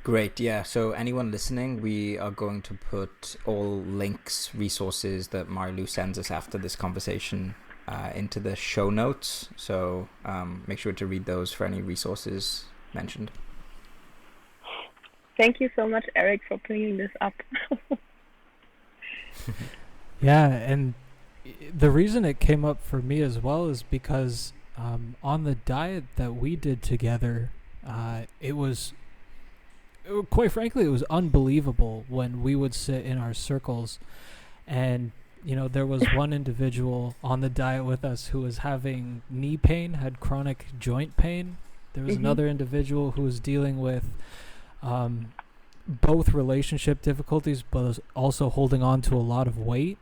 Great, yeah. So anyone listening, we are going to put all links, resources that Marie Lou sends us after this conversation into the show notes. So make sure to read those for any resources mentioned. Thank you so much, Eric, for bringing this up. Yeah, and the reason it came up for me as well is because on the diet that we did together, quite frankly, it was unbelievable when we would sit in our circles, and there was one individual on the diet with us who was having knee pain, had chronic joint pain. There was another individual who was dealing with both relationship difficulties, but was also holding on to a lot of weight.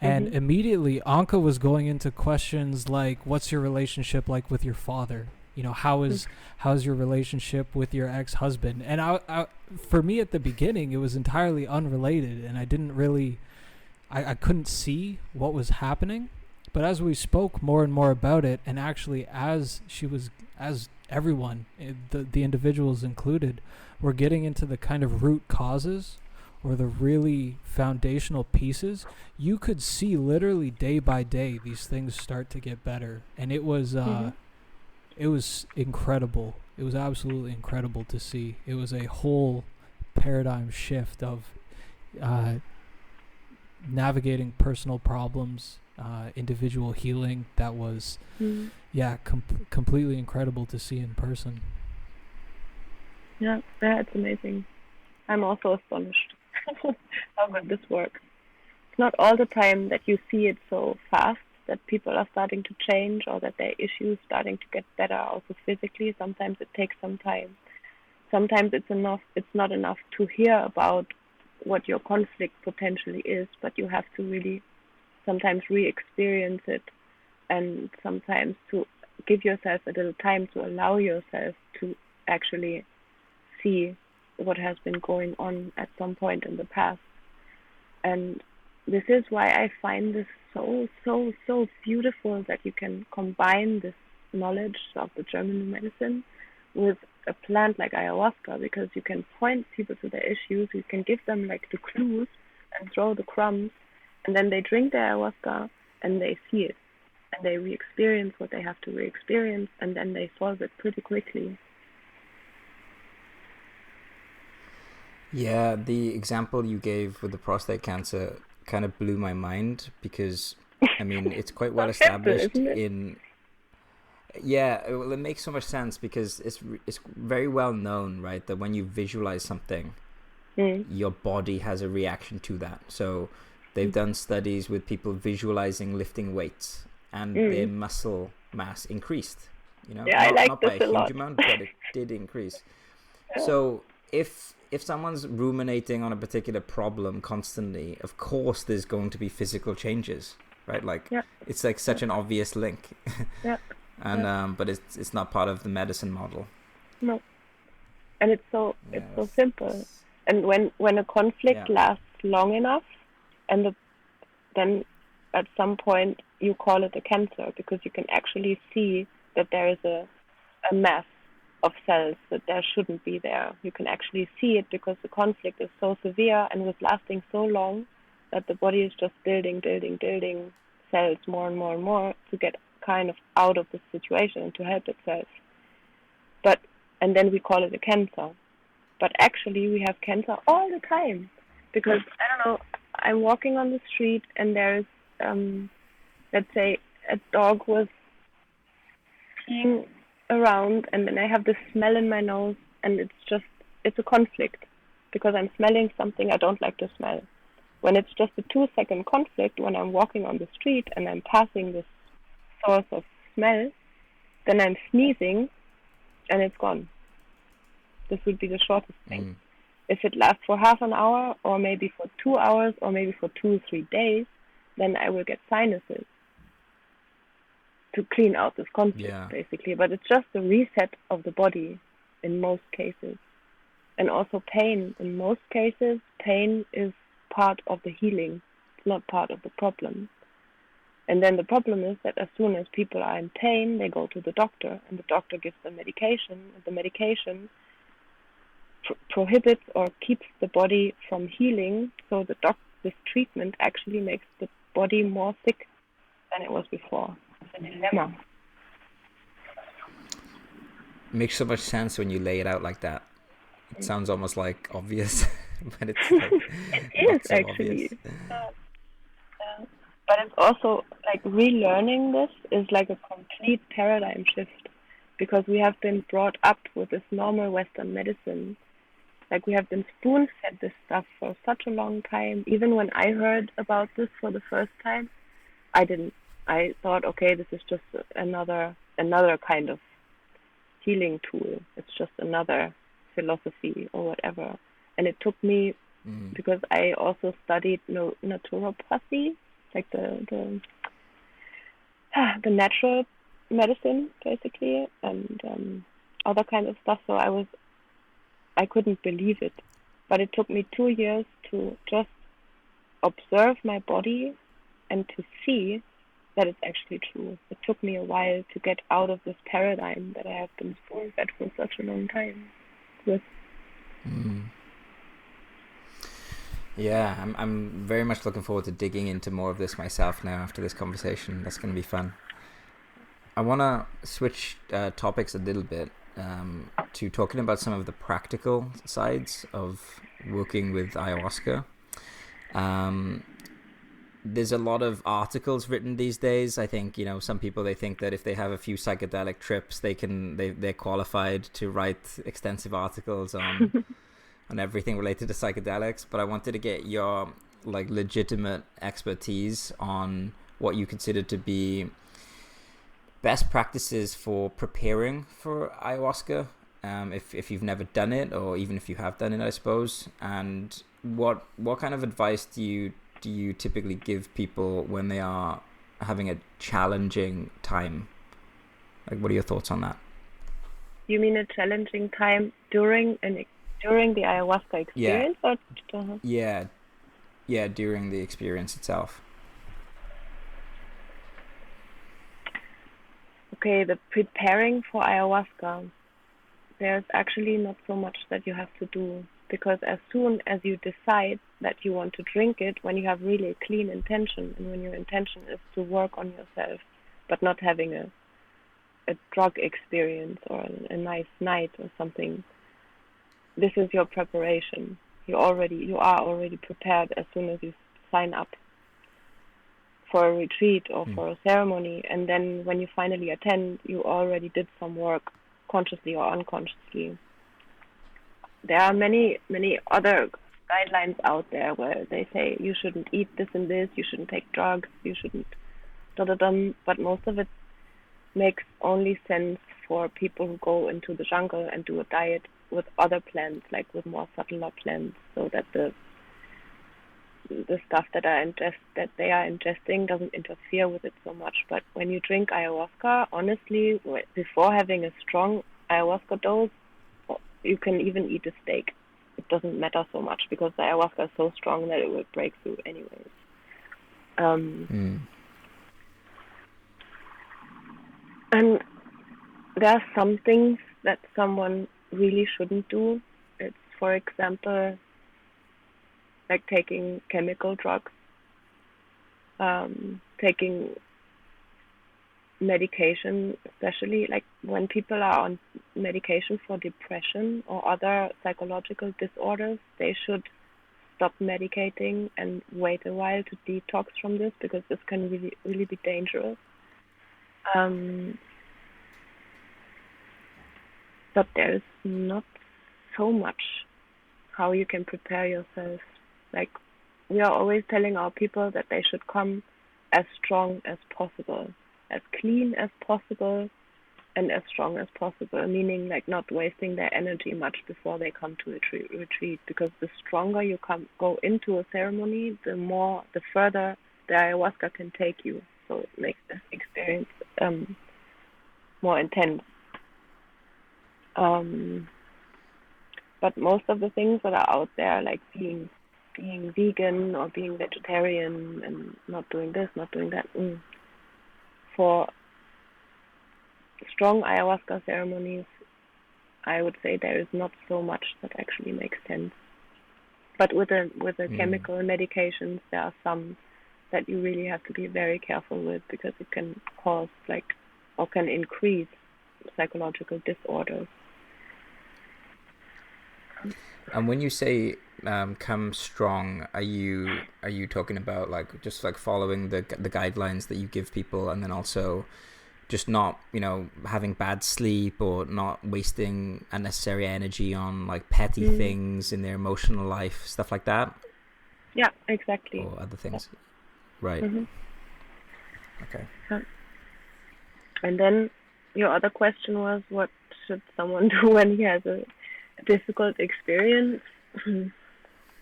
And immediately Anke was going into questions like, what's your relationship like with your father? How's your relationship with your ex-husband? And I for me at the beginning, it was entirely unrelated, and I didn't really, I couldn't see what was happening. But as we spoke more and more about it, and actually as everyone, the individuals included, were getting into the kind of root causes or the really foundational pieces, you could see literally day by day these things start to get better. And it was incredible. It was absolutely incredible to see. It was a whole paradigm shift of navigating personal problems, individual healing. That was completely incredible to see in person. Yeah, it's amazing. I'm also astonished how good this works. It's not all the time that you see it so fast, that people are starting to change, or that their issues starting to get better also physically. Sometimes it takes some time. Sometimes it's not enough to hear about what your conflict potentially is, but you have to really sometimes re-experience it, and sometimes to give yourself a little time to allow yourself to actually see what has been going on at some point in the past. And this is why I find this so, so, so beautiful, that you can combine this knowledge of the German medicine with a plant like ayahuasca, because you can point people to their issues, you can give them like the clues and throw the crumbs, and then they drink the ayahuasca and they see it, and they re-experience what they have to re-experience, and then they solve it pretty quickly. Yeah, the example you gave with the prostate cancer kind of blew my mind, because I mean, it's quite well established in. Yeah, well, it makes so much sense, because it's very well known, right, that when you visualize something, your body has a reaction to that. So they've done studies with people visualizing lifting weights, and their muscle mass increased. You know, yeah, not by a huge amount, but it did increase. Yeah. So if someone's ruminating on a particular problem constantly, of course there's going to be physical changes, right? Like it's like such an obvious link. And but it's not part of the medicine model. No. And it's so simple. And when a conflict lasts long enough, and then at some point you call it a cancer, because you can actually see that there is a mass of cells that there shouldn't be there. You can actually see it because the conflict is so severe and was lasting so long that the body is just building cells more and more and more to get kind of out of the situation and to help itself. And then we call it a cancer. But actually we have cancer all the time, because, I don't know, I'm walking on the street and there's, let's say, a dog was peeing around, and then I have this smell in my nose, and it's a conflict, because I'm smelling something I don't like to smell. When it's just a 2-second conflict, when I'm walking on the street and I'm passing this source of smell, then I'm sneezing and it's gone. This would be the shortest thing. If it lasts for half an hour, or maybe for 2 hours, or maybe for 2-3 days, then I will get sinuses to clean out this conflict, basically. But it's just a reset of the body in most cases. And also pain. In most cases, pain is part of the healing. It's not part of the problem. And then the problem is that as soon as people are in pain, they go to the doctor, and the doctor gives them medication, and the medication prohibits or keeps the body from healing. So this treatment actually makes the body more sick than it was before. A dilemma. Makes so much sense when you lay it out like that. It sounds almost like obvious, but it's like it is so actually. But it's also like relearning this is like a complete paradigm shift, because we have been brought up with this normal Western medicine. Like, we have been spoon-fed this stuff for such a long time. Even when I heard about this for the first time, I thought, okay, this is just another kind of healing tool. It's just another philosophy or whatever. And it took me, because I also studied naturopathy, like the natural medicine, basically, and other kind of stuff. So I couldn't believe it. But it took me 2 years to just observe my body and to see that it's actually true. It took me a while to get out of this paradigm that I have been spoon-fed for such a long time with. Yeah, I'm very much looking forward to digging into more of this myself now after this conversation. That's going to be fun. I want to switch topics a little bit to talking about some of the practical sides of working with ayahuasca. There's a lot of articles written these days. I think, some people, they think that if they have a few psychedelic trips, they're qualified to write extensive articles on on everything related to psychedelics. But I wanted to get your legitimate expertise on what you consider to be best practices for preparing for ayahuasca, if you've never done it, or even if you have done it, I suppose. And what kind of advice do you typically give people when they are having a challenging time Like, what are your thoughts on that? You mean a challenging time during the ayahuasca Yeah, experience, or uh, yeah, yeah, during the experience itself. okay, the preparing for ayahuasca, there's actually not so much that you have to do, because as soon as you decide that you want to drink it, when you have really a clean intention, and when your intention is to work on yourself, but not having a drug experience or a nice night or something, this is your preparation. You are already prepared as soon as you sign up for a retreat or Mm. for a ceremony, and then when you finally attend, you already did some work, consciously or unconsciously. There are many other guidelines out there where they say you shouldn't eat this and this, you shouldn't take drugs, you shouldn't da da dum, but most of it makes only sense for people who go into the jungle and do a diet with other plants, like with more subtler plants, so that the stuff that they are ingesting doesn't interfere with it so much. But when you drink ayahuasca, honestly, before having a strong ayahuasca dose, you can even eat a steak. It doesn't matter so much, because the ayahuasca is so strong that it will break through anyways. And there are some things that someone really shouldn't do. It's, for example, like taking chemical drugs, taking medication, especially like when people are on medication for depression or other psychological disorders, they should stop medicating and wait a while to detox from this, because this can really be dangerous. But there's not so much how you can prepare yourself. Like, we are always telling our people that they should come as strong as possible, as clean as possible, and as strong as possible, meaning like not wasting their energy much before they come to a retreat, because the stronger you go into a ceremony, the further the ayahuasca can take you. So it makes this experience more intense. But most of the things that are out there, like being vegan or being vegetarian and not doing this, not doing that, for strong ayahuasca ceremonies, I would say there is not so much that actually makes sense. But with the chemical medications, there are some that you really have to be very careful with, because it can cause or can increase psychological disorders. And when you say come strong, are you talking about like just like following the guidelines that you give people, and then also just not, having bad sleep or not wasting unnecessary energy on like petty things in their emotional life, stuff like that? Yeah, exactly. Or other things. Yeah. Right. Okay. Yeah. And then your other question was, what should someone do when he has a difficult experience?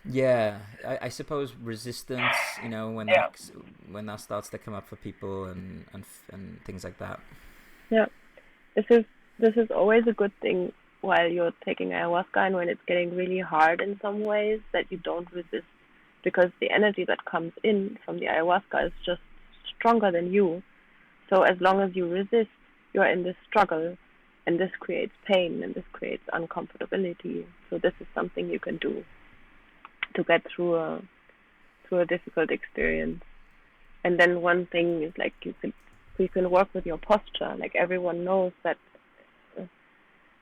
Yeah, I suppose resistance, when that starts to come up for people and things like that. Yeah, this is always a good thing while you're taking ayahuasca, and when it's getting really hard in some ways, that you don't resist, because the energy that comes in from the ayahuasca is just stronger than you. So as long as you resist, you're in this struggle, and this creates pain, and this creates uncomfortability. So this is something you can do to get through a difficult experience. And then one thing is like you can work with your posture. Like, everyone knows that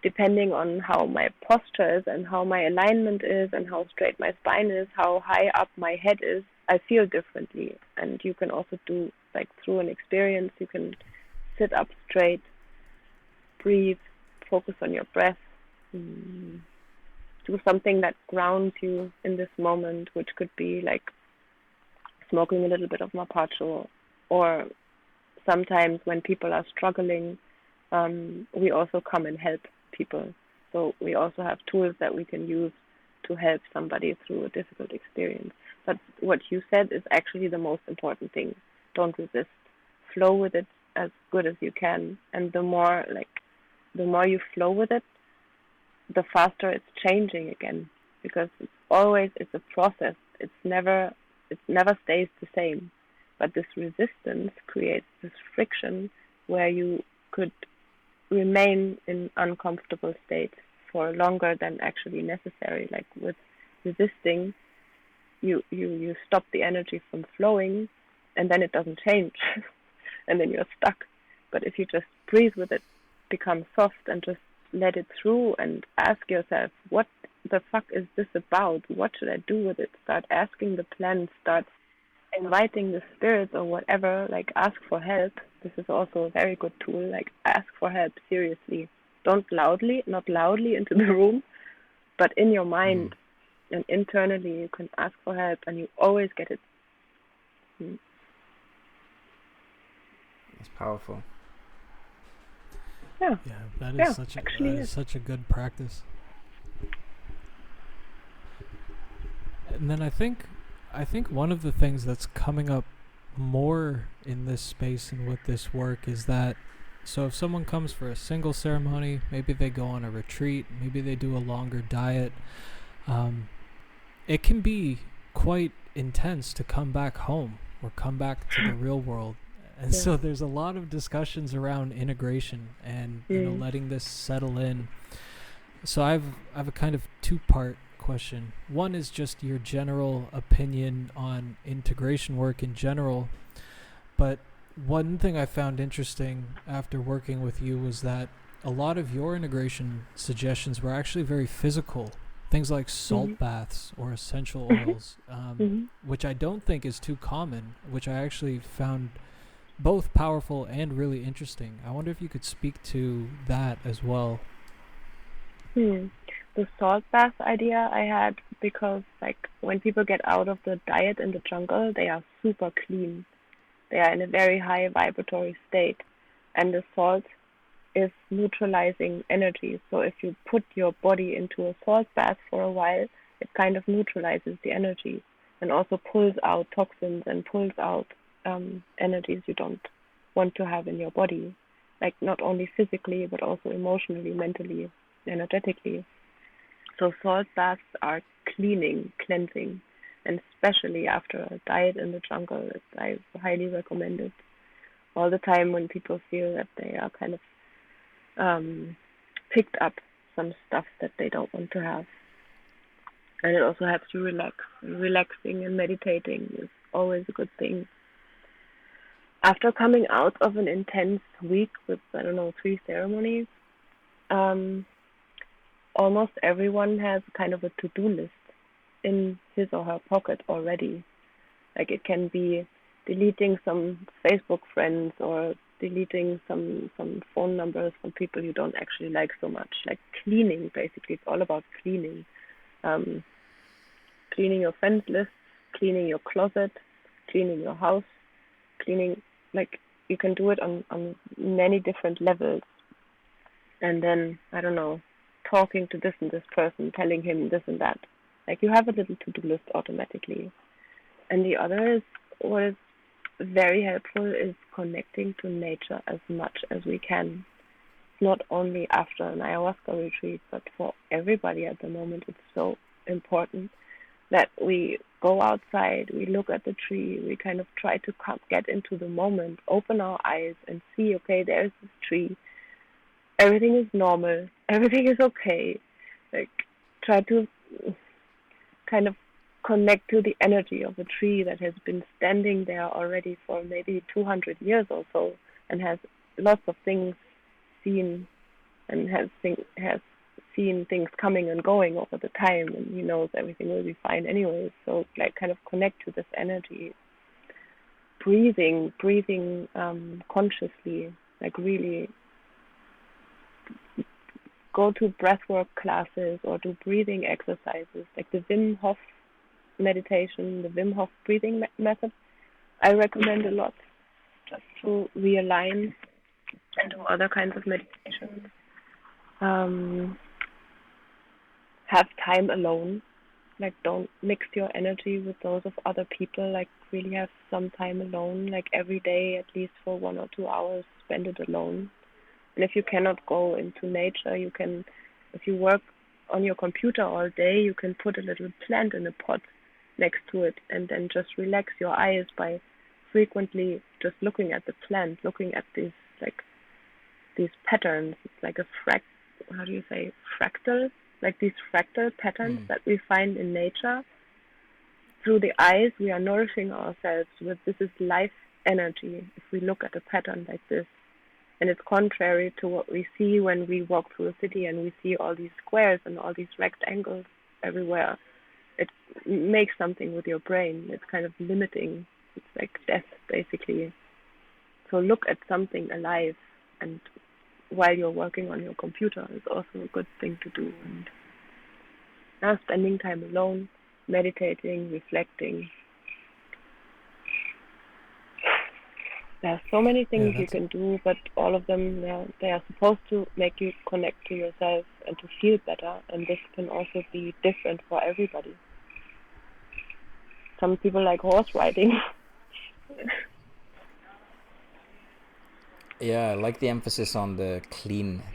depending on how my posture is and how my alignment is and how straight my spine is, how high up my head is, I feel differently. And you can also do, like, through an experience, you can sit up straight, breathe, focus on your breath, do something that grounds you in this moment, which could be like smoking a little bit of mapacho, or sometimes when people are struggling, we also come and help people. So we also have tools that we can use to help somebody through a difficult experience. But what you said is actually the most important thing. Don't resist. Flow with it, as good as you can. And the more you flow with it, the faster it's changing again, because it's a process. It never stays the same. But this resistance creates this friction where you could remain in uncomfortable states for longer than actually necessary. Like with resisting, you stop the energy from flowing, and then it doesn't change, and then you're stuck. But if you just breathe with it, become soft and just let it through and ask yourself, what the fuck is this about? What should I do with it? Start asking the plants, start inviting the spirits or whatever, like ask for help. This is also a very good tool, like ask for help, seriously. Not loudly into the room, but in your mind and internally you can ask for help, and you always get it. It's powerful. Yeah, that is such a good practice. And then I think one of the things that's coming up more in this space and with this work is that, so if someone comes for a single ceremony, maybe they go on a retreat, maybe they do a longer diet, it can be quite intense to come back home or come back to the real world. And so there's a lot of discussions around integration and letting this settle in. So I've a kind of two-part question. One is just your general opinion on integration work in general. But one thing I found interesting after working with you was that a lot of your integration suggestions were actually very physical. Things like salt baths or essential oils, which I don't think is too common, which I actually found both powerful and really interesting. I wonder if you could speak to that as well. The salt bath idea I had because, like, when people get out of the diet in the jungle, they are super clean. They are in a very high vibratory state, and the salt is neutralizing energy. So if you put your body into a salt bath for a while, it kind of neutralizes the energy and also pulls out toxins and pulls out energies you don't want to have in your body, like not only physically but also emotionally, mentally, energetically. So salt baths are cleansing, and especially after a diet in the jungle, I highly recommend it all the time when people feel that they are kind of picked up some stuff that they don't want to have. And it also helps you relax. And relaxing and meditating is always a good thing. After coming out of an intense week with, 3 ceremonies, almost everyone has kind of a to-do list in his or her pocket already. Like, it can be deleting some Facebook friends or deleting some phone numbers from people you don't actually like so much. Like cleaning, basically. It's all about cleaning. Cleaning your friends list, cleaning your closet, cleaning your house, cleaning, like, you can do it on many different levels. And then, talking to this and this person, telling him this and that. Like, you have a little to-do list automatically. And the other is, what is very helpful is connecting to nature as much as we can. Not only after an ayahuasca retreat, but for everybody at the moment. It's so important that we go outside, we look at the tree, we kind of try to get into the moment, open our eyes and see, okay, there's this tree. Everything is normal. Everything is okay. Like, try to kind of connect to the energy of a tree that has been standing there already for maybe 200 years or so, and has lots of things seen, and has seen things coming and going over the time, and he knows everything will be fine anyway. So, like, kind of connect to this energy. Breathing consciously, like, really go to breathwork classes or do breathing exercises, like the Wim Hof meditation, the Wim Hof breathing method. I recommend a lot, just to realign and do other kinds of meditations. Have time alone, Like, don't mix your energy with those of other people. Like, really have some time alone. Like, every day, at least for 1 or 2 hours, spend it alone. And if you cannot go into nature, you can, if you work on your computer all day, you can put a little plant in a pot next to it and then just relax your eyes by frequently just looking at the plant, looking at these patterns. It's like a how do you say, fractal? Like these fractal patterns that we find in nature. Through the eyes, we are nourishing ourselves with, this is life energy if we look at a pattern like this. And it's contrary to what we see when we walk through a city and we see all these squares and all these rectangles everywhere. It makes something with your brain. It's kind of limiting. It's like death, basically. So look at something alive, and while you're working on your computer is also a good thing to do. And now spending time alone, meditating, reflecting. There are so many things you can do, but all of them, they are supposed to make you connect to yourself and to feel better. And this can also be different for everybody. Some people like horse riding. Yeah, I like the emphasis on the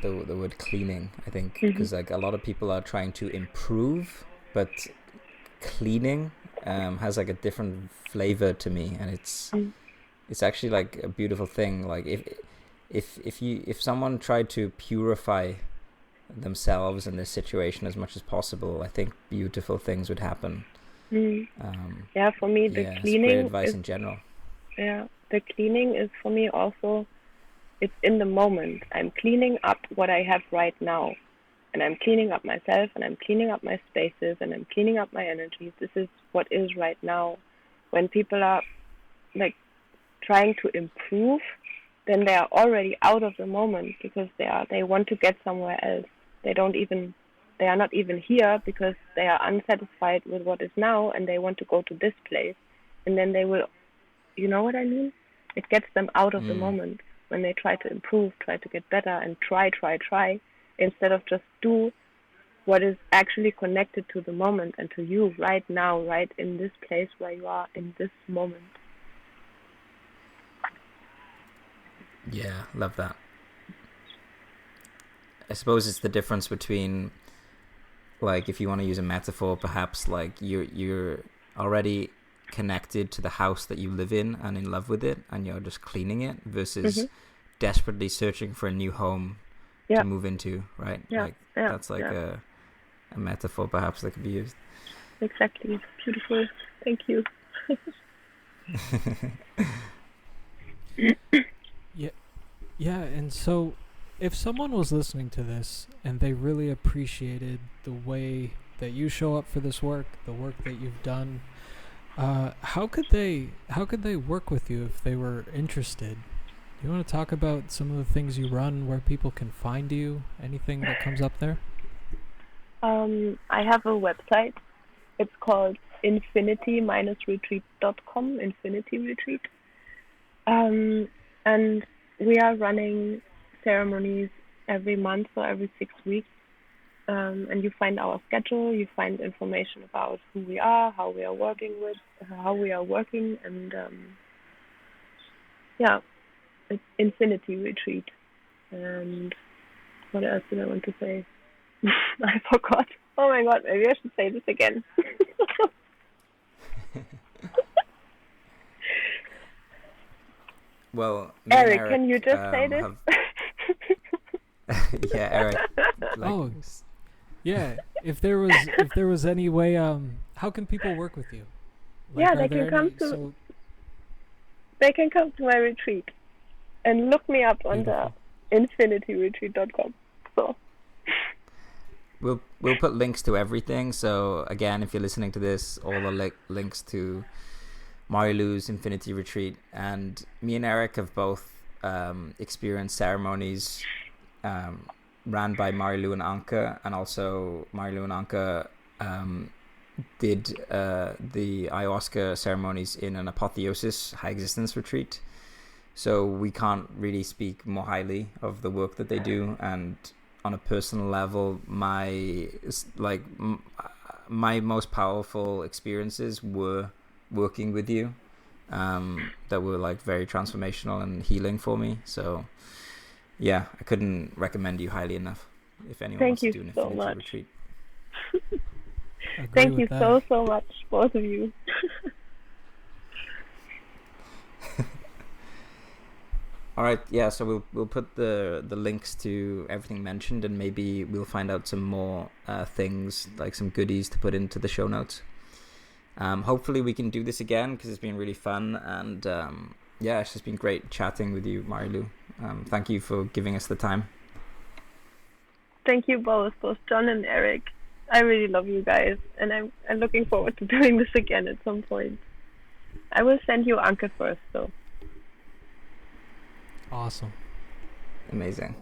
word cleaning, I think, because like a lot of people are trying to improve, but cleaning has like a different flavor to me, and it's actually like a beautiful thing. Like if someone tried to purify themselves in this situation as much as possible, I think beautiful things would happen. Yeah, for me the cleaning great advice in general. Yeah, the cleaning is for me also, it's in the moment. I'm cleaning up what I have right now, and I'm cleaning up myself, and I'm cleaning up my spaces, and I'm cleaning up my energies. This is what is right now. When people are like trying to improve, then they are already out of the moment, because they want to get somewhere else. They are not even here because they are unsatisfied with what is now, and they want to go to this place, and then they will, you know what I mean? It gets them out of the moment when they try to improve, try to get better, and try, instead of just do what is actually connected to the moment and to you right now, right in this place where you are in this moment. Yeah, love that. I suppose it's the difference between, like, if you want to use a metaphor, perhaps like you're already connected to the house that you live in and in love with it, and you're just cleaning it, versus desperately searching for a new home to move into, right? That's like a metaphor perhaps that could be used. Exactly. Beautiful. Thank you. Yeah, and so if someone was listening to this and they really appreciated the way that you show up for this work, the work that you've done, how could they work with you if they were interested? Do you want to talk about some of the things you run, where people can find you, anything that comes up there? I have a website. It's called infinity-retreat.com, Infinity Retreat. And we are running ceremonies every month or every 6 weeks. And you find our schedule, you find information about who we are, how we are working, and it's Infinity Retreat. And what else did I want to say? I forgot. Oh my god, maybe I should say this again. Well, Eric, can you just say this? Yeah, Eric. Yeah. If there was any way, how can people work with you? Like, they can come to my retreat and look me up on the infinityretreat.com. So we'll put links to everything. So again, if you're listening to this, all the links to Marie Lou's Infinity Retreat, and me and Eric have both experienced ceremonies ran by Marie Lou and Anke, and also Marie Lou and Anke did the Ayahuasca ceremonies in an Apotheosis high existence retreat. So we can't really speak more highly of the work that they do, and on a personal level, my most powerful experiences were working with you, that were like very transformational and healing for me. So yeah, I couldn't recommend you highly enough if anyone Thank wants to you do an so infinity much. retreat. Agree Thank with you that. so much, both of you. All right, yeah. So we'll put the links to everything mentioned, and maybe we'll find out some more things, like some goodies to put into the show notes. Hopefully we can do this again, because it's been really fun, and yeah, it's just been great chatting with you, Marie Lou. Thank you for giving us the time. Thank you both Jon and Eric. I really love you guys, and I'm looking forward to doing this again at some point. I will send you Anke first, though. Awesome. Amazing.